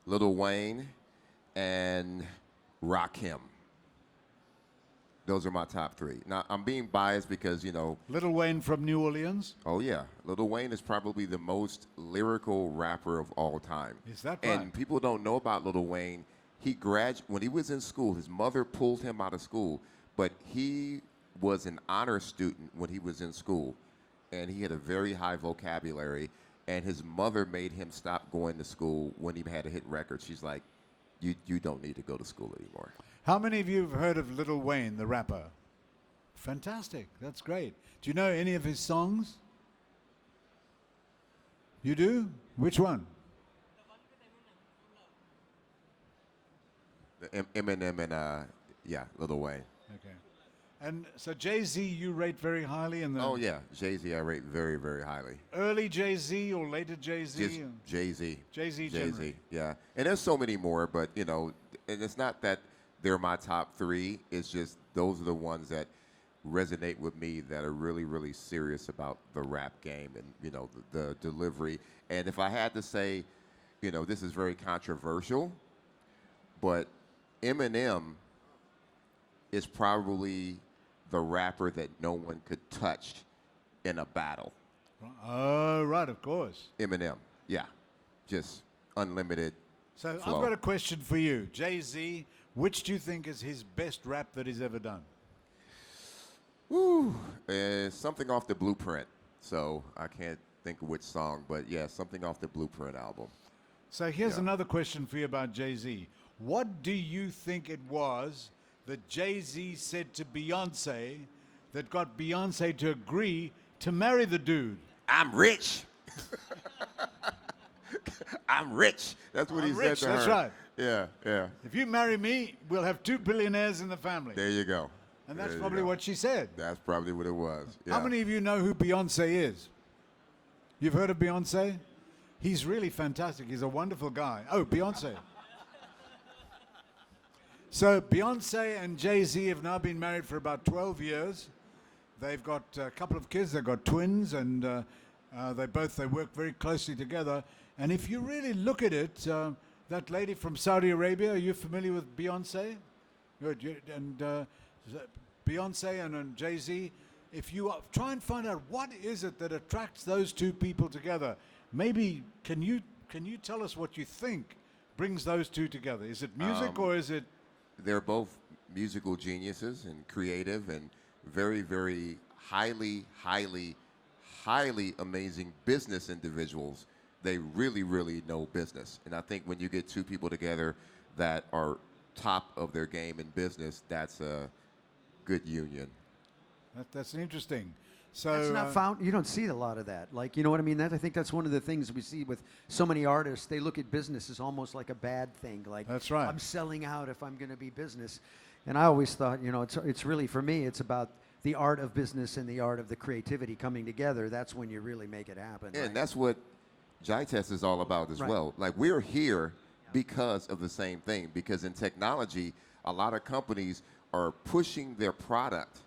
Lil Wayne, and Rakim. Those are my top 3. Now, I'm being biased because, you know... Lil Wayne from New Orleans? Oh, yeah. Lil Wayne is probably the most lyrical rapper of all time. Is that right? And people don't know about Lil Wayne. When he was in school, his mother pulled him out of school, but he was an honor student when he was in school, and he had a very high vocabulary, and his mother made him stop going to school when he had a hit record. She's like, you don't need to go to school anymore. How many of you have heard of Lil Wayne, the rapper? Fantastic. That's great. Do you know any of his songs? You do? Which one? Eminem and, Lil Wayne. Okay. And so Jay-Z you rate very highly in the... Oh, yeah. Jay-Z I rate very, very highly. Early Jay-Z or later Jay-Z? Just Jay-Z. Jay-Z generally. Yeah. And there's so many more, but, you know, and it's not that they're my top 3. It's just those are the ones that resonate with me that are really, really serious about the rap game and, you know, the delivery. And if I had to say, you know, this is very controversial, but Eminem is probably the rapper that no one could touch in a battle. Oh, right, of course. Eminem, yeah. Just unlimited So flow. I've got a question for you. Jay-Z, which do you think is his best rap that he's ever done? Woo. Something off the Blueprint. So I can't think of which song, but yeah, something off the Blueprint album. So here's another question for you about Jay-Z. What do you think it was that Jay-Z said to Beyonce that got Beyonce to agree to marry the dude? I'm rich. I'm rich. That's what he said to her. That's right. Yeah, yeah. If you marry me, we'll have 2 billionaires in the family. There you go. And that's There you probably go. what she said. That's probably what it was. Yeah. How many of you know who Beyonce is? You've heard of Beyonce? He's really fantastic. He's a wonderful guy. Oh, Beyonce. So Beyonce and Jay-Z have now been married for about 12 years. They've got a couple of kids. They've got twins, and they work very closely together. And if you really look at it, that lady from Saudi Arabia, are you familiar with Beyonce? Good. And Beyonce and Jay-Z, if you try and find out what is it that attracts those 2 people together, maybe can you tell us what you think brings those 2 together? Is it music or is it... They're both musical geniuses and creative and very, very highly, highly, highly amazing business individuals. They really, really know business. And I think when you get two people together that are top of their game in business, that's a good union. That's interesting. So That's not found. You don't see a lot of that. Like, you know what I mean? I think that's one of the things we see with so many artists. They look at business as almost like a bad thing. Like, that's right. I'm selling out if I'm going to be business. And I always thought, you know, it's really, for me, it's about the art of business and the art of the creativity coming together. That's when you really make it happen. Yeah, right? and that's what JITES is all about as Right. well. Like, we're here because of the same thing. Because in technology, a lot of companies are pushing their product,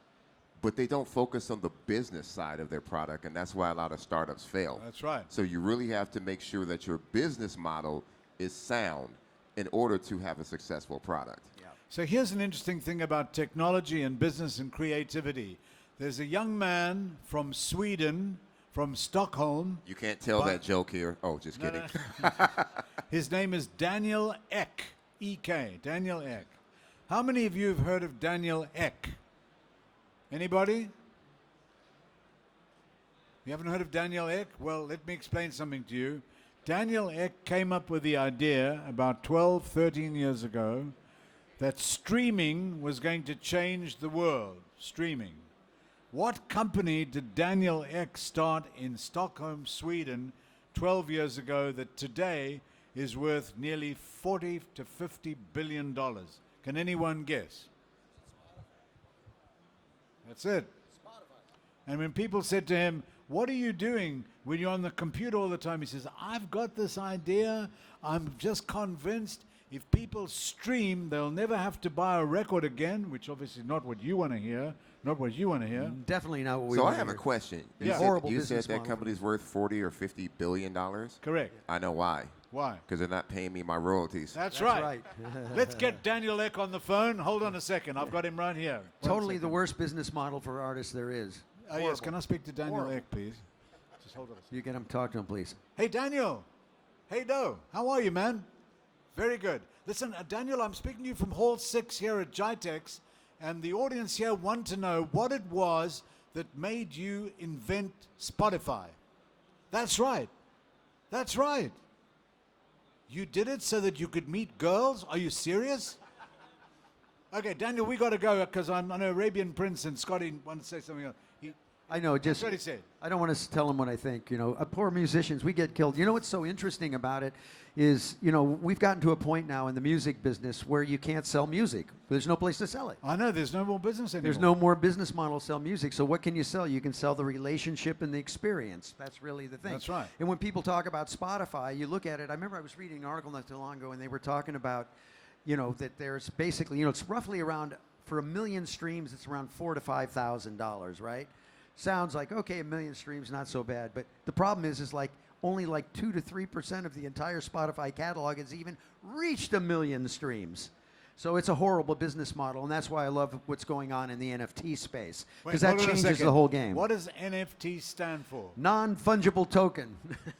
but they don't focus on the business side of their product, and that's why a lot of startups fail. That's right. So you really have to make sure that your business model is sound in order to have a successful product. So here's an interesting thing about technology and business and creativity. There's a young man from Sweden, from Stockholm. You can't tell that joke here. Oh, just No, kidding. no. His name is Daniel Ek, E-K, Daniel Ek. How many of you have heard of Daniel Ek? Anybody? You haven't heard of Daniel Ek? Well, let me explain something to you. Daniel Ek came up with the idea about 12, 13 years ago that streaming was going to change the world. Streaming. What company did Daniel Ek start in Stockholm, Sweden, 12 years ago that today is worth nearly 40 to 50 billion dollars? Can anyone guess? That's it. And when people said to him, what are you doing when you're on the computer all the time? He says, I've got this idea. I'm just convinced if people stream, they'll never have to buy a record again, which obviously is not what you want to hear. Not what you want to hear. Definitely not what we So I want to have a hear. question. Yeah. Horrible You business said that model. company's worth 40 or 50 billion dollars? Correct. I know why. Why? Because they're not paying me my royalties. That's right. Let's get Daniel Ek on the phone. Hold on a second. I've got him right here. One Totally the second. worst business model for artists there is. Oh, yes. Can I speak to Daniel Horrible. Ek, please? Just hold on a second. You get him, talk to him, please. Hey, Daniel. Hey, Do. How are you, man? Very good. Listen, Daniel, I'm speaking to you from Hall 6 here at JITEX, and the audience here want to know what it was that made you invent Spotify. That's right. That's right. You did it so that you could meet girls? Are you serious? Okay, Daniel, we got to go because I know Arabian Prince and Scotty want to say something else. I know, just That's what he said. I don't want to tell him what I think. You know, poor musicians, we get killed. You know what's so interesting about it is, you know, we've gotten to a point now in the music business where you can't sell music. There's no place to sell it. I know, there's no more business anymore. There's no more business model to sell music. So what can you sell? You can sell the relationship and the experience. That's really the thing. That's right. And when people talk about Spotify, you look at it. I remember I was reading an article not too long ago, and they were talking about, you know, that there's basically, you know, it's roughly around, for 1 million streams, it's around $4,000 to $5,000, right? Sounds like, okay, 1 million streams, not so bad. But the problem is like only like 2 to 3% of the entire Spotify catalog has even reached 1 million streams. So it's a horrible business model, and that's why I love what's going on in the NFT space, because that Hold on a changes second. the whole game. What does NFT stand for? Non-fungible token.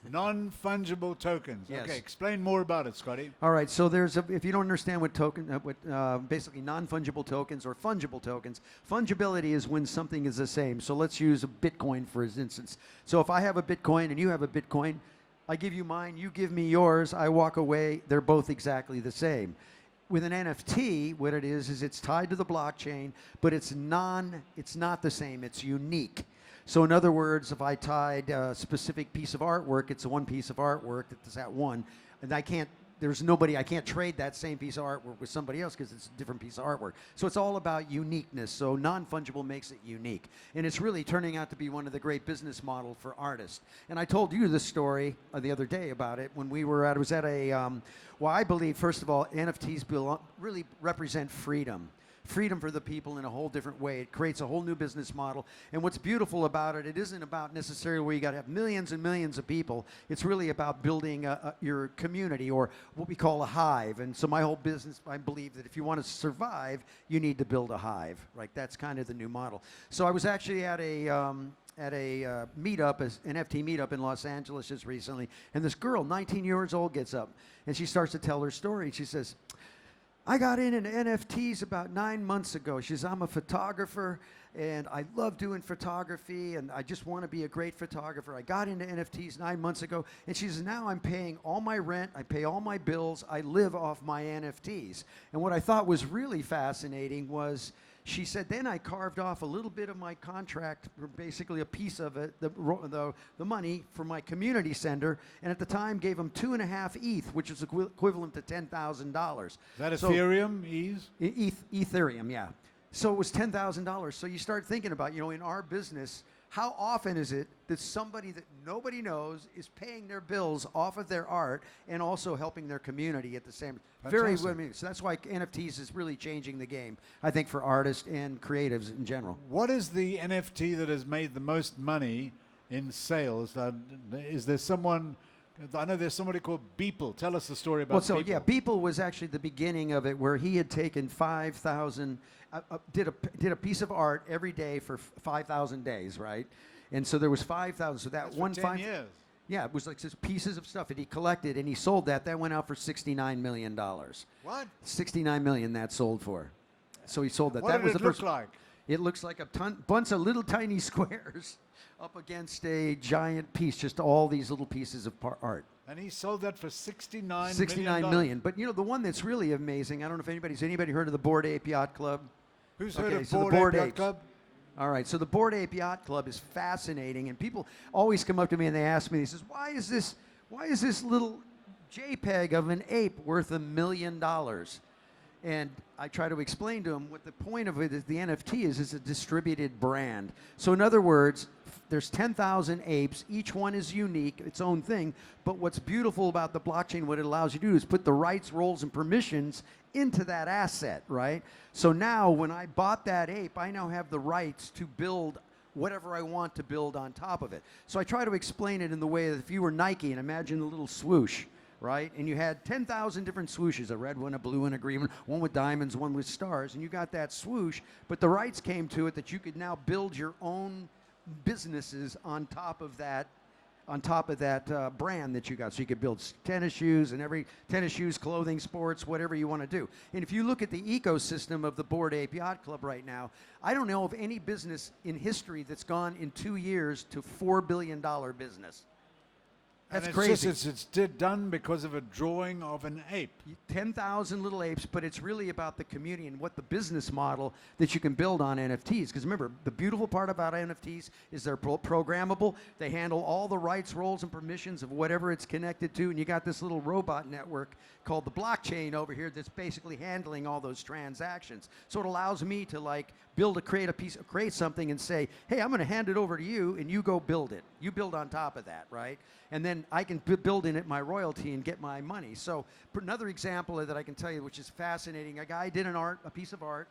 Non-fungible tokens. Yes. Okay, explain more about it, Scotty. All right, so there's if you don't understand what basically non-fungible tokens or fungible tokens, fungibility is when something is the same. So let's use a Bitcoin for instance. So if I have a Bitcoin and you have a Bitcoin, I give you mine, you give me yours, I walk away, they're both exactly the same. With an NFT, what it is it's tied to the blockchain, but it's not the same, it's unique. So in other words, if I tied a specific piece of artwork, it's one piece of artwork, it's that one, and I can't trade that same piece of artwork with somebody else because it's a different piece of artwork. So it's all about uniqueness. So non-fungible makes it unique. And it's really turning out to be one of the great business models for artists. And I told you this story the other day about it when we were at, I was at a, well, I believe, first of all, NFTs really represent freedom. Freedom for the people in a whole different way. It creates a whole new business model. And what's beautiful about it, it isn't about necessarily where you got to have millions and millions of people. It's really about building your community, or what we call a hive. And so my whole business, I believe that if you want to survive, you need to build a hive. Right? That's kind of the new model. So I was actually at a meetup, an NFT meetup in Los Angeles just recently, and this girl, 19 years old, gets up and she starts to tell her story. She says, I got into NFTs about 9 months ago. She says, I'm a photographer and I love doing photography and I just want to be a great photographer. I got into NFTs 9 months ago. And she says, now I'm paying all my rent, I pay all my bills, I live off my NFTs. And what I thought was really fascinating was she said, then I carved off a little bit of my contract, or basically a piece of it, the money for my community center, and at the time gave them 2.5 ETH, which is equivalent to $10,000. Is that Ethereum, Ethereum, yeah. So it was $10,000. So you start thinking about, in our business, how often is it that somebody that nobody knows is paying their bills off of their art and also helping their community at the same time? Very, so that's why NFTs is really changing the game, I think, for artists and creatives in general. What is the NFT that has made the most money in sales? Is there someone? I know there's somebody called Beeple. Tell us the story about Beeple. Yeah, Beeple was actually the beginning of it, where he had taken 5,000, did a piece of art every day for 5,000 days, right? And so there was 5,000. So that That's one for 10 years. Yeah, it was like just pieces of stuff that he collected, and he sold that. That went out for $69 million. What? 69 million that sold for. So he sold that. What That was did it the look first. like? It looks like a bunch of little tiny squares up against a giant piece, just all these little pieces of art. And he sold that for $69 $69 million. But the one that's really amazing, I don't know if anybody heard of the Bored Ape Yacht Club? Who's heard of so the Bored Bored Ape Yacht Apes. Club? All right, so the Bored Ape Yacht Club is fascinating, and people always come up to me and they ask me, they says, why is this little JPEG of an ape worth $1 million? And I try to explain to them what the point of it is. The NFT is a distributed brand. So in other words, there's 10,000 apes. Each one is unique, its own thing. But what's beautiful about the blockchain, what it allows you to do is put the rights, roles, and permissions into that asset, right? So now when I bought that ape, I now have the rights to build whatever I want to build on top of it. So I try to explain it in the way that if you were Nike and imagine a little swoosh, right? And you had 10,000 different swooshes, a red one, a blue one, a green one with diamonds, one with stars, and you got that swoosh, but the rights came to it that you could now build your own businesses on top of that brand that you got. So you could build tennis shoes and every tennis shoes, clothing, sports, whatever you want to do. And if you look at the ecosystem of the Bored Ape Yacht Club right now, I don't know of any business in history that's gone in 2 years to $4 billion business. That's crazy. It's done because of a drawing of an ape. 10,000 little apes, but it's really about the community and what the business model that you can build on NFTs. Because remember, the beautiful part about NFTs is they're programmable. They handle all the rights, roles, and permissions of whatever it's connected to. And you got this little robot network called the blockchain over here that's basically handling all those transactions. So it allows me to create something and say, hey, I'm going to hand it over to you and you go build it. You build on top of that, right? And then I can build in it my royalty and get my money. So another example that I can tell you, which is fascinating, a guy did a piece of art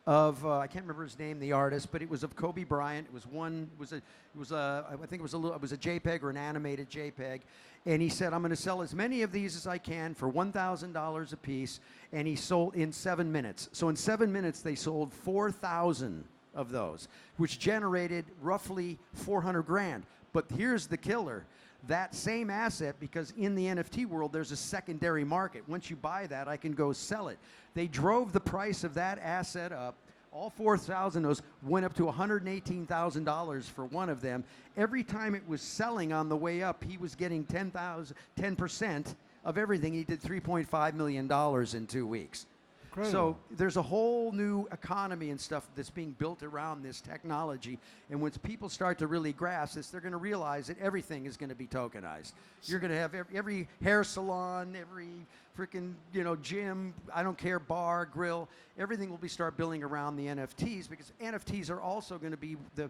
of I can't remember his name, the artist, but it was of Kobe Bryant. It was a JPEG or an animated JPEG, and he said, I'm going to sell as many of these as I can for $1,000 a piece, and he sold in 7 minutes. So in 7 minutes, they sold 4,000 of those, which generated roughly 400 grand. But here's the killer. That same asset, because in the NFT world, there's a secondary market. Once you buy that, I can go sell it. They drove the price of that asset up. All 4,000 of those went up to $118,000 for one of them. Every time it was selling on the way up, he was getting 10% of everything. He did $3.5 million in 2 weeks. Incredible. So there's a whole new economy and stuff that's being built around this technology. And once people start to really grasp this, they're going to realize that everything is going to be tokenized. You're going to have every hair salon, every freaking gym, I don't care, bar, grill, everything will be start building around the NFTs, because NFTs are also going to be the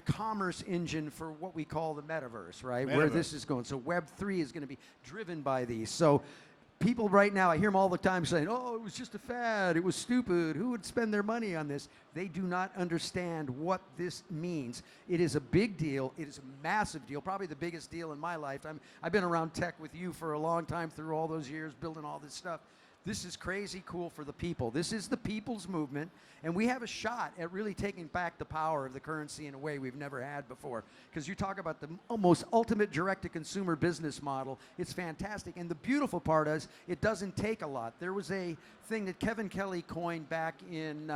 commerce engine for what we call the metaverse, right? Where this is going. So Web3 is going to be driven by these. So people right now, I hear them all the time saying, oh, it was just a fad, it was stupid, who would spend their money on this? They do not understand what this means. It is a big deal. It is a massive deal, probably the biggest deal in my lifetime. I've been around tech with you for a long time through all those years, building all this stuff. This is crazy cool for the people. This is the people's movement, and we have a shot at really taking back the power of the currency in a way we've never had before. Because you talk about the almost ultimate direct-to-consumer business model. It's fantastic, and the beautiful part is it doesn't take a lot. There was a thing that Kevin Kelly coined back in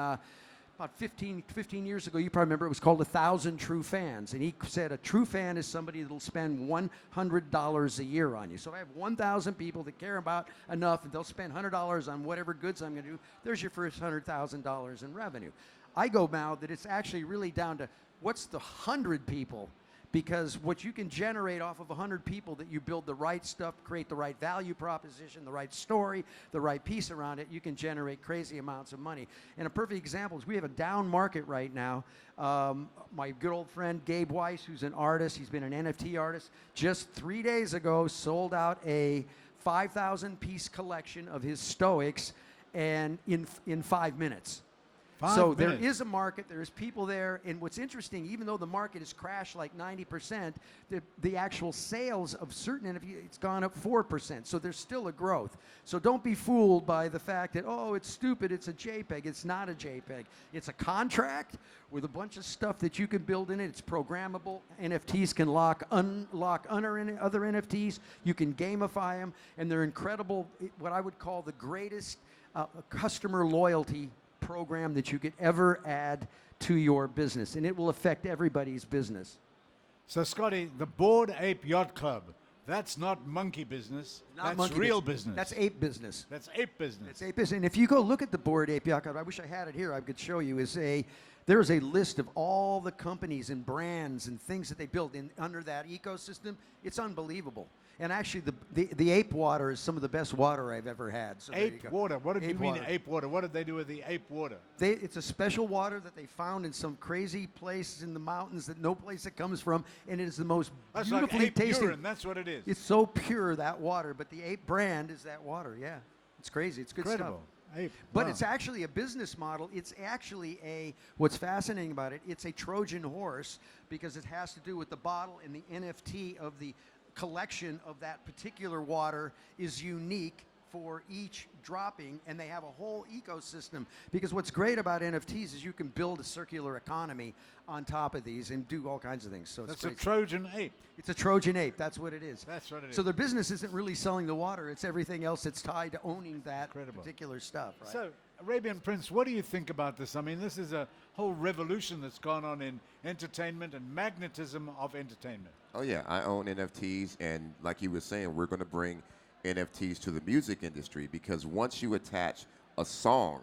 about 15 years ago. You probably remember it was called 1,000 True Fans. And he said a true fan is somebody that'll spend $100 a year on you. So if I have 1,000 people that care about enough and they'll spend $100 on whatever goods I'm going to do, there's your first $100,000 in revenue. I go now that it's actually really down to what's the 100 people, because what you can generate off of 100 people that you build the right stuff, create the right value proposition, the right story, the right piece around it, you can generate crazy amounts of money. And a perfect example is we have a down market right now. My good old friend Gabe Weiss, who's an artist, he's been an NFT artist, just 3 days ago sold out a 5,000-piece collection of his Stoics and in 5 minutes. There is a market, there is people there, and what's interesting, even though the market has crashed like 90%, the actual sales of certain NFTs, it's gone up 4%, so there's still a growth. So don't be fooled by the fact that, oh, it's stupid, it's a JPEG. It's not a JPEG. It's a contract with a bunch of stuff that you can build in it. It's programmable. NFTs can unlock other NFTs. You can gamify them, and they're incredible, what I would call the greatest customer loyalty program that you could ever add to your business, and it will affect everybody's business. So, Scotty, the Bored Ape Yacht Club, that's not monkey business. That's real business. That's ape business. That's ape business. It's ape business. And if you go look at the Bored Ape Yacht Club, I wish I had it here, I could show you, there's a list of all the companies and brands and things that they built under that ecosystem. It's unbelievable. And actually, the ape water is some of the best water I've ever had. So ape water? What do you mean ape water? What did they do with the ape water? It's a special water that they found in some crazy place in the mountains that no place it comes from, and it is the most beautifully like ape tasting. urine, that's what it is. It's so pure, that water, but the ape brand is that water. Yeah, it's crazy. It's good Incredible. stuff. Ape. But Wow. it's actually a business model. It's actually what's fascinating about it, it's a Trojan horse because it has to do with the bottle, and the NFT of the collection of that particular water is unique for each dropping, and they have a whole ecosystem. Because what's great about NFTs is you can build a circular economy on top of these and do all kinds of things. So That's it's a Trojan ape. It's a Trojan ape. That's what it is. That's what it is. So their business isn't really selling the water. It's everything else that's tied to owning that particular stuff. Right? So, Arabian Prince, what do you think about this? I mean, this is a whole revolution that's gone on in entertainment and magnetism of entertainment. Oh, yeah. I own NFTs, and like you were saying, we're going to bring NFTs to the music industry, because once you attach a song,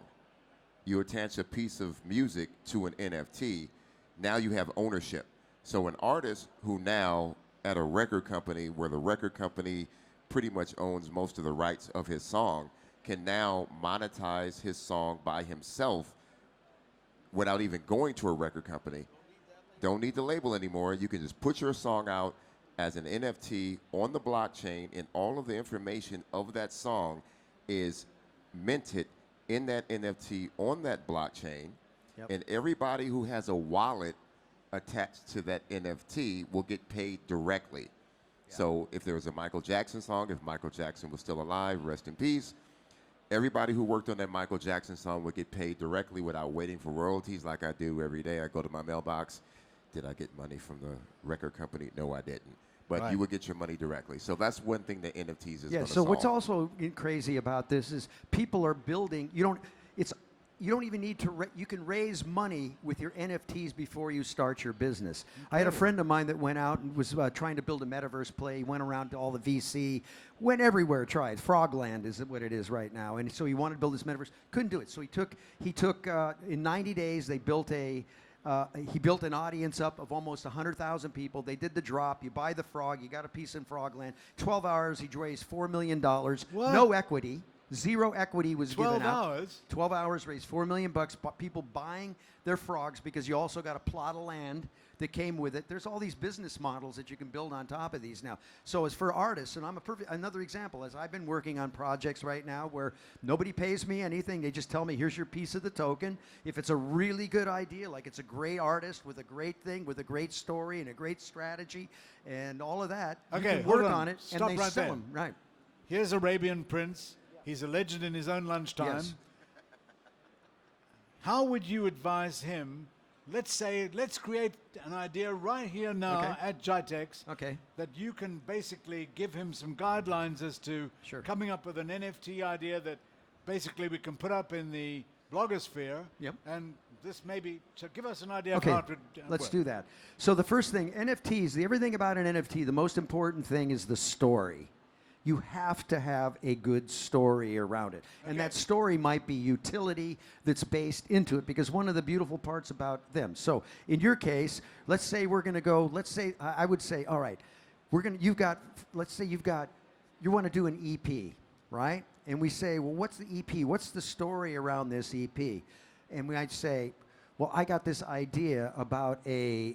you attach a piece of music to an NFT, now you have ownership. So an artist who now at a record company, where the record company pretty much owns most of the rights of his song, can now monetize his song by himself without even going to a record company. Don't need the label anymore. You can just put your song out as an NFT on the blockchain, and all of the information of that song is minted in that NFT on that blockchain. Yep. And everybody who has a wallet attached to that NFT will get paid directly. So if there was a Michael Jackson song, if Michael Jackson was still alive, rest in peace, everybody who worked on that Michael Jackson song would get paid directly without waiting for royalties like I do every day. I go to my mailbox. Did I get money from the record company? No, I didn't. But you would get your money directly. So that's one thing that NFTs is going to solve. Yeah, so what's also crazy about this is people are building, you don't even need to, you can raise money with your NFTs before you start your business. I had a friend of mine that went out and was trying to build a metaverse play. He went around to all the VC, went everywhere, tried. Frogland is what it is right now. And so he wanted to build this metaverse, couldn't do it. So he took in 90 days, they built he built an audience up of almost 100,000 people. They did the drop. You buy the frog. You got a piece in Frogland. 12 hours, he raised $4 million. What? No equity. Zero equity was given 12 out. hours? 12 hours, raised $4 million. People buying their frogs because you also got a plot of land that came with it. There's all these business models that you can build on top of these now. So as for artists, and I'm another example, as I've been working on projects right now where nobody pays me anything. They just tell me, here's your piece of the token. If it's a really good idea, like it's a great artist with a great thing, with a great story and a great strategy and all of that, you can work on it and they sell them. Right. Here's Arabian Prince He's a legend in his own lunchtime. Yes. How would you advise him? Let's create an idea right here now Okay. at Jitex Okay. that you can basically give him some guidelines as to coming up with an NFT idea that basically we can put up in the blogosphere. Yep. And this maybe, so give us an idea Okay, of how to let's work. do that. So the first thing, NFTs, everything about an NFT, the most important thing is the story. You have to have a good story around it. And that story might be utility that's based into it, because one of the beautiful parts about them. So in your case, let's say we're going to go, I would say, all right, you want to do an EP, right? And we say, well, what's the EP? What's the story around this EP? And we might say, well, I got this idea about I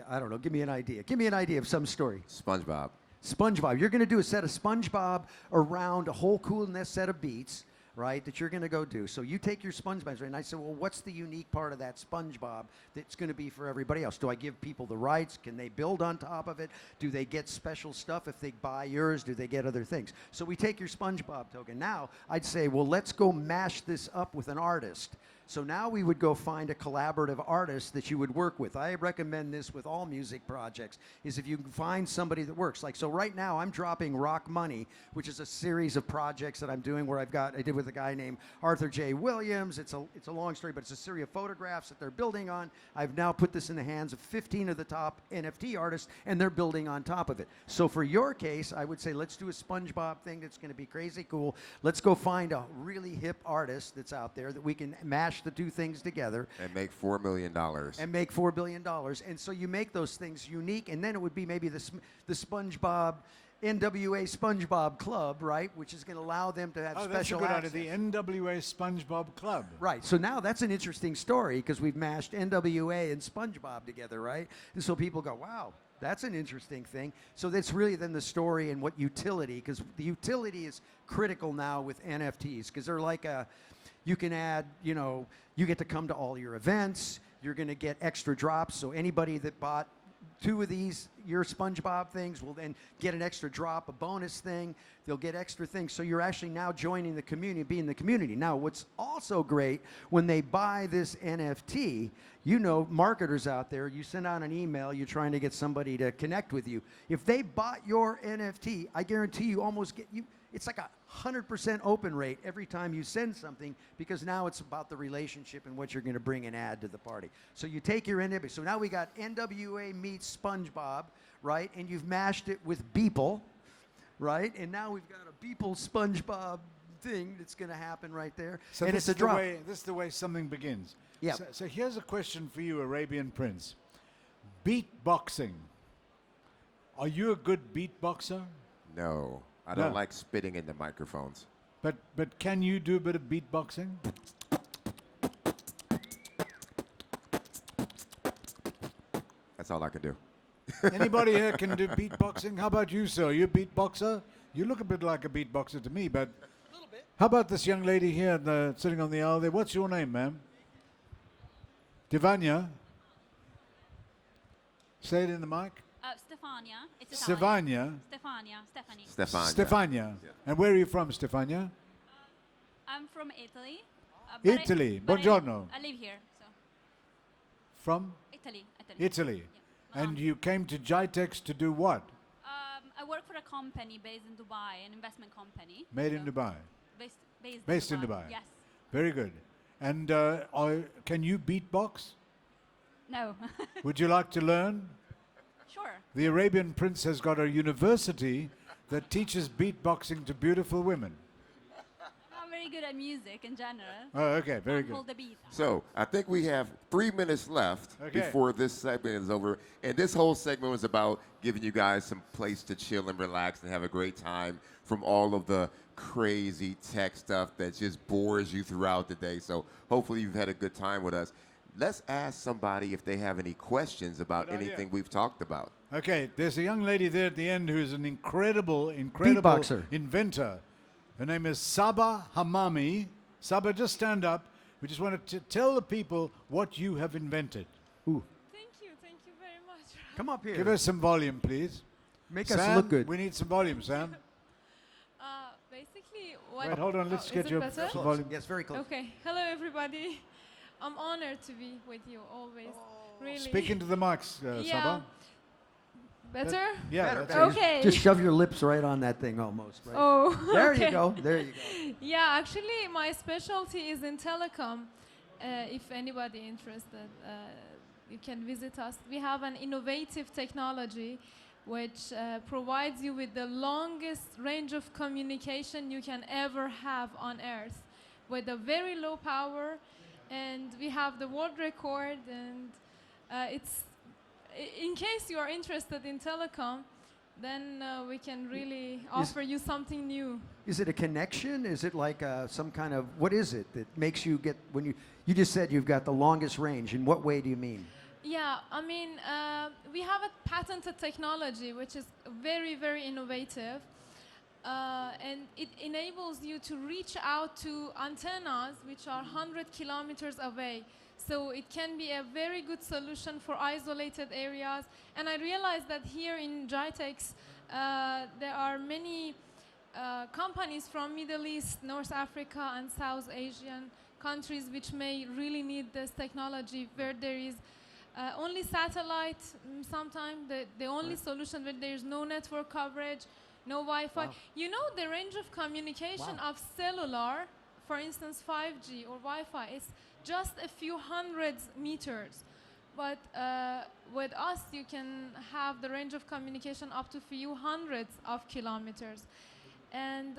don't know, give me an idea. Give me an idea of some story. SpongeBob. SpongeBob. You're going to do a set of SpongeBob around a whole cool set of beats, right, that you're going to go do. So you take your SpongeBob, and I said, well, what's the unique part of that SpongeBob that's going to be for everybody else? Do I give people the rights? Can they build on top of it? Do they get special stuff if they buy yours? Do they get other things? So we take your SpongeBob token. Now I'd say, well, let's go mash this up with an artist. So now we would go find a collaborative artist that you would work with. I recommend this with all music projects, is if you can find somebody that works. Like, so right now I'm dropping Rock Money, which is a series of projects that I'm doing where I did with a guy named Arthur J. Williams. It's a long story, but it's a series of photographs that they're building on. I've now put this in the hands of 15 of the top NFT artists, and they're building on top of it. So for your case, I would say let's do a SpongeBob thing that's going to be crazy cool. Let's go find a really hip artist that's out there that we can mash the two things together. And make $4 million. And make $4 billion. And so you make those things unique, and then it would be maybe the SpongeBob, NWA SpongeBob Club, right? Which is going to allow them to have special access. That's a good idea, the NWA SpongeBob Club. Right. So now that's an interesting story because we've mashed NWA and SpongeBob together, right? And so people go, wow, that's an interesting thing. So that's really then the story and what utility, because the utility is critical now with NFTs, because they're like you can add, you get to come to all your events. You're going to get extra drops. So anybody that bought 2 of these, your SpongeBob things, will then get an extra drop, a bonus thing. They'll get extra things. So you're actually now joining the community, being the community. Now, what's also great, when they buy this NFT, marketers out there, you send out an email, you're trying to get somebody to connect with you. If they bought your NFT, I guarantee you almost it's like 100% open rate every time you send something, because now it's about the relationship and what you're going to bring and add to the party. So you take your NWA. So now we got NWA meets SpongeBob, right? And you've mashed it with Beeple, right? And now we've got a Beeple SpongeBob thing that's going to happen right there. So and this it's a drop. This is the way something begins. Yeah. So here's a question for you, Arabian Prince. Beatboxing. Are you a good beatboxer? No. I don't like spitting into microphones. But can you do a bit of beatboxing? That's all I can do. Anybody here can do beatboxing? How about you, sir? Are you a beatboxer? You look a bit like a beatboxer to me, but a little bit. How about this young lady here sitting on the aisle there? What's your name, ma'am? Divanya? Say it in the mic. Stefania. It's Stefania. Stephanie. Stefania. Yeah. And where are you from, Stefania? I'm from Italy. Italy. Buongiorno. I live here. So. From? Italy. Italy. Yeah. And you came to Jitex to do what? I work for a company based in Dubai, an investment company. Made in Dubai. Based in Dubai. Yes. Very good. And can you beatbox? No. Would you like to learn? Sure. The Arabian Prince has got a university that teaches beatboxing to beautiful women. I'm very good at music in general. Oh, okay, very good. Hold the beat. So I think we have 3 minutes left before this segment is over. And this whole segment was about giving you guys some place to chill and relax and have a great time from all of the crazy tech stuff that just bores you throughout the day. So hopefully you've had a good time with us. Let's ask somebody if they have any questions about anything we've talked about. Okay, there's a young lady there at the end who's an incredible Beatboxer. inventor. Her name is Saba Hamami. Saba, just stand up. We just want to tell the people what you have invented. Ooh. Thank you very much. Come up here. Give us some volume, please. Make Sam, us look good. We need some volume, Sam. Basically, What? Wait, hold on. Let's is get it your better? some volume. Yes, very close. Okay. Hello, everybody. I'm honored to be with you always. Really. Speak into the mics, Yeah. Saba. Better? Yeah, Better, that's better. it. Okay. Just shove your lips right on that thing almost. Right? Oh, There okay. you go. There you go. Yeah, actually, my specialty is in telecom. If anybody interested, you can visit us. We have an innovative technology which provides you with the longest range of communication you can ever have on Earth with a very low power. And we have the world record. And in case you are interested in telecom, then we can really offer you something new. Is it a connection? Is it like some kind of, what is it that makes you get, when you just said you've got the longest range. In what way do you mean? Yeah, I mean, we have a patented technology which is very, very innovative. And it enables you to reach out to antennas which are 100 kilometers away. So it can be a very good solution for isolated areas. And I realized that here in Jitex, there are many companies from Middle East, North Africa, and South Asian countries which may really need this technology, where there is only satellite, sometimes the only solution where there is no network coverage, no Wi-Fi. Wow. You know, the range of communication of cellular, for instance 5G or Wi-Fi, is just a few hundreds meters. But with us, you can have the range of communication up to few hundreds of kilometers. And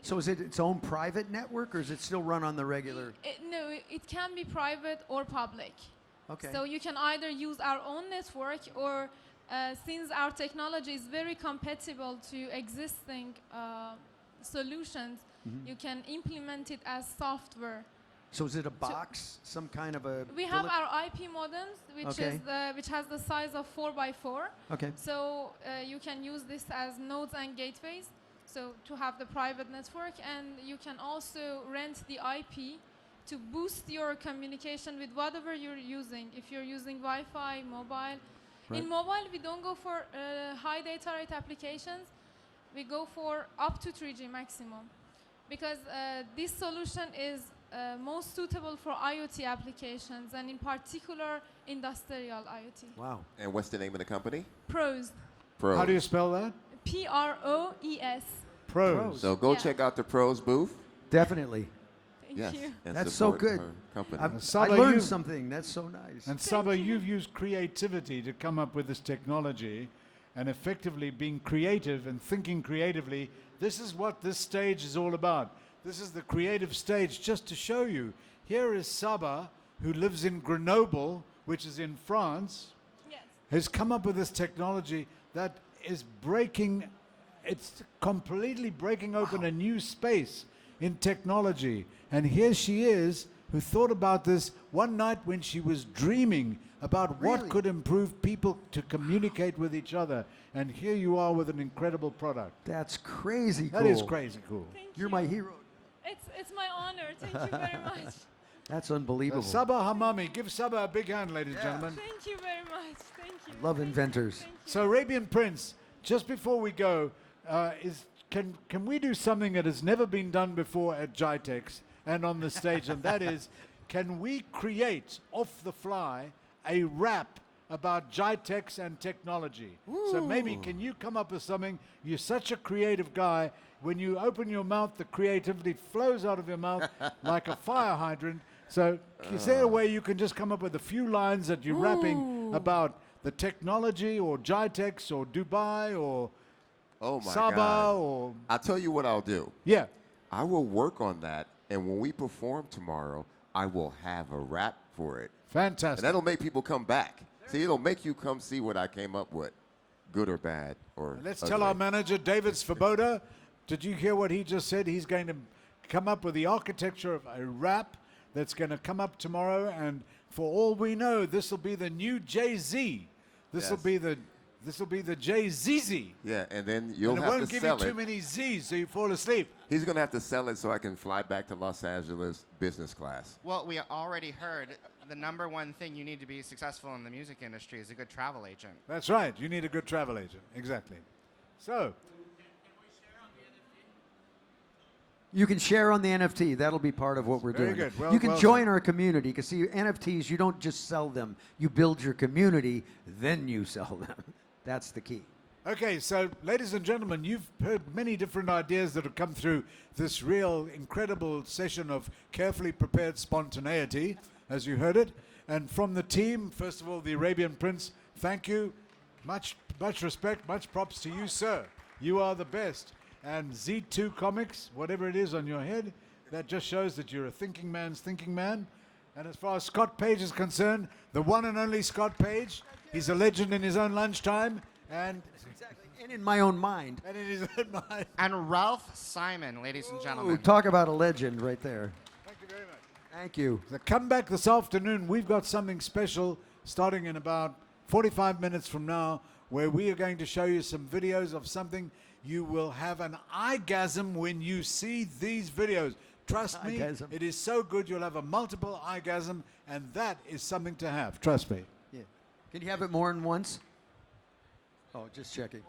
So is it its own private network, or is it still run on the regular? no, it can be private or public. Okay. So you can either use our own network, or since our technology is very compatible to existing solutions, you can implement it as software. So is it a box, some kind of a? We have our IP modems, which has the size of 4x4. Okay. So you can use this as nodes and gateways, so to have the private network, and you can also rent the IP to boost your communication with whatever you're using. If you're using Wi-Fi, mobile. Right. In mobile, we don't go for high data rate applications. We go for up to 3G maximum, because this solution is most suitable for IoT applications, and in particular, industrial IoT. Wow. And what's the name of the company? Pros. Pros. How do you spell that? P-R-O-E-S. Pros. So go Yeah. check out the Pros booth. Definitely. Thank Yes. you. And That's so support good. her company. I Saba, learned you- something. That's so nice. And Saba, you've used creativity to come up with this technology, and effectively being creative and thinking creatively. This is what this stage is all about. This is the creative stage, just to show you. Here is Saba, who lives in Grenoble, which is in France, Yes. has come up with this technology that is it's completely breaking open a new space in technology. And here she is, who thought about this one night when she was dreaming about what Really? could improve people to communicate with each other. And here you are with an incredible product. That's crazy cool. That is crazy cool. Thank You're you. my hero. It's my honor. Thank you very much. That's unbelievable. Saba Hamami. Give Saba a big hand, ladies and gentlemen. Thank you very much. Thank you. Love inventors. Thank you. So Arabian Prince, just before we go, can we do something that has never been done before at Jitex and on the stage, and that is, can we create off the fly a rap about Jitex and technology? So maybe can you come up with something? You're such a creative guy. When you open your mouth, the creativity flows out of your mouth like a fire hydrant. So is there a way you can just come up with a few lines that you're rapping about the technology, or Jitex, or Dubai, or Oh my Saba, God. or I'll tell you what I'll do. yeah. I will work on that, and when we perform tomorrow, I will have a rap for it. And Fantastic. that'll make people come back. See, it'll make you come see what I came up with, good or bad, or Let's ugly. tell our manager, David Svoboda, did you hear what he just said? He's going to come up with the architecture of a rap that's going to come up tomorrow, and for all we know, this will be the new Jay-Z. This will Yes. be the Jay-Z. Yeah, and then you'll And it have won't to give sell you too it. many Z's, so you fall asleep. He's going to have to sell it so I can fly back to Los Angeles business class. Well, we already heard the number one thing you need to be successful in the music industry is a good travel agent. That's right. You need a good travel agent. Exactly. So, You can share on the NFT. That'll be part of what we're Very doing. good. Well- you can well join said. our community because see, NFTs, you don't just sell them. You build your community, then you sell them. That's the key. Okay, so ladies and gentlemen, you've heard many different ideas that have come through this real incredible session of carefully prepared spontaneity, as you heard it. And from the team, first of all, the Arabian Prince, thank you. Much respect, much props to you, sir. You are the best. And Z2 Comics, whatever it is on your head, that just shows that you're a thinking man's thinking man. And as far as Scott Page is concerned, the one and only Scott Page, he's a legend in his own lunchtime. And And in my own mind. And in his own mind. And Ralph Simon, ladies and Ooh, gentlemen. talk about a legend right there. Thank you very much. Thank you. So come back this afternoon. We've got something special starting in about 45 minutes from now, where we are going to show you some videos of something. You will have an eyegasm when you see these videos. Trust me, Eyegasm. it is so good you'll have a multiple eyegasm, and that is something to have. Trust me. Yeah. Can you have it more than once? Oh, just checking.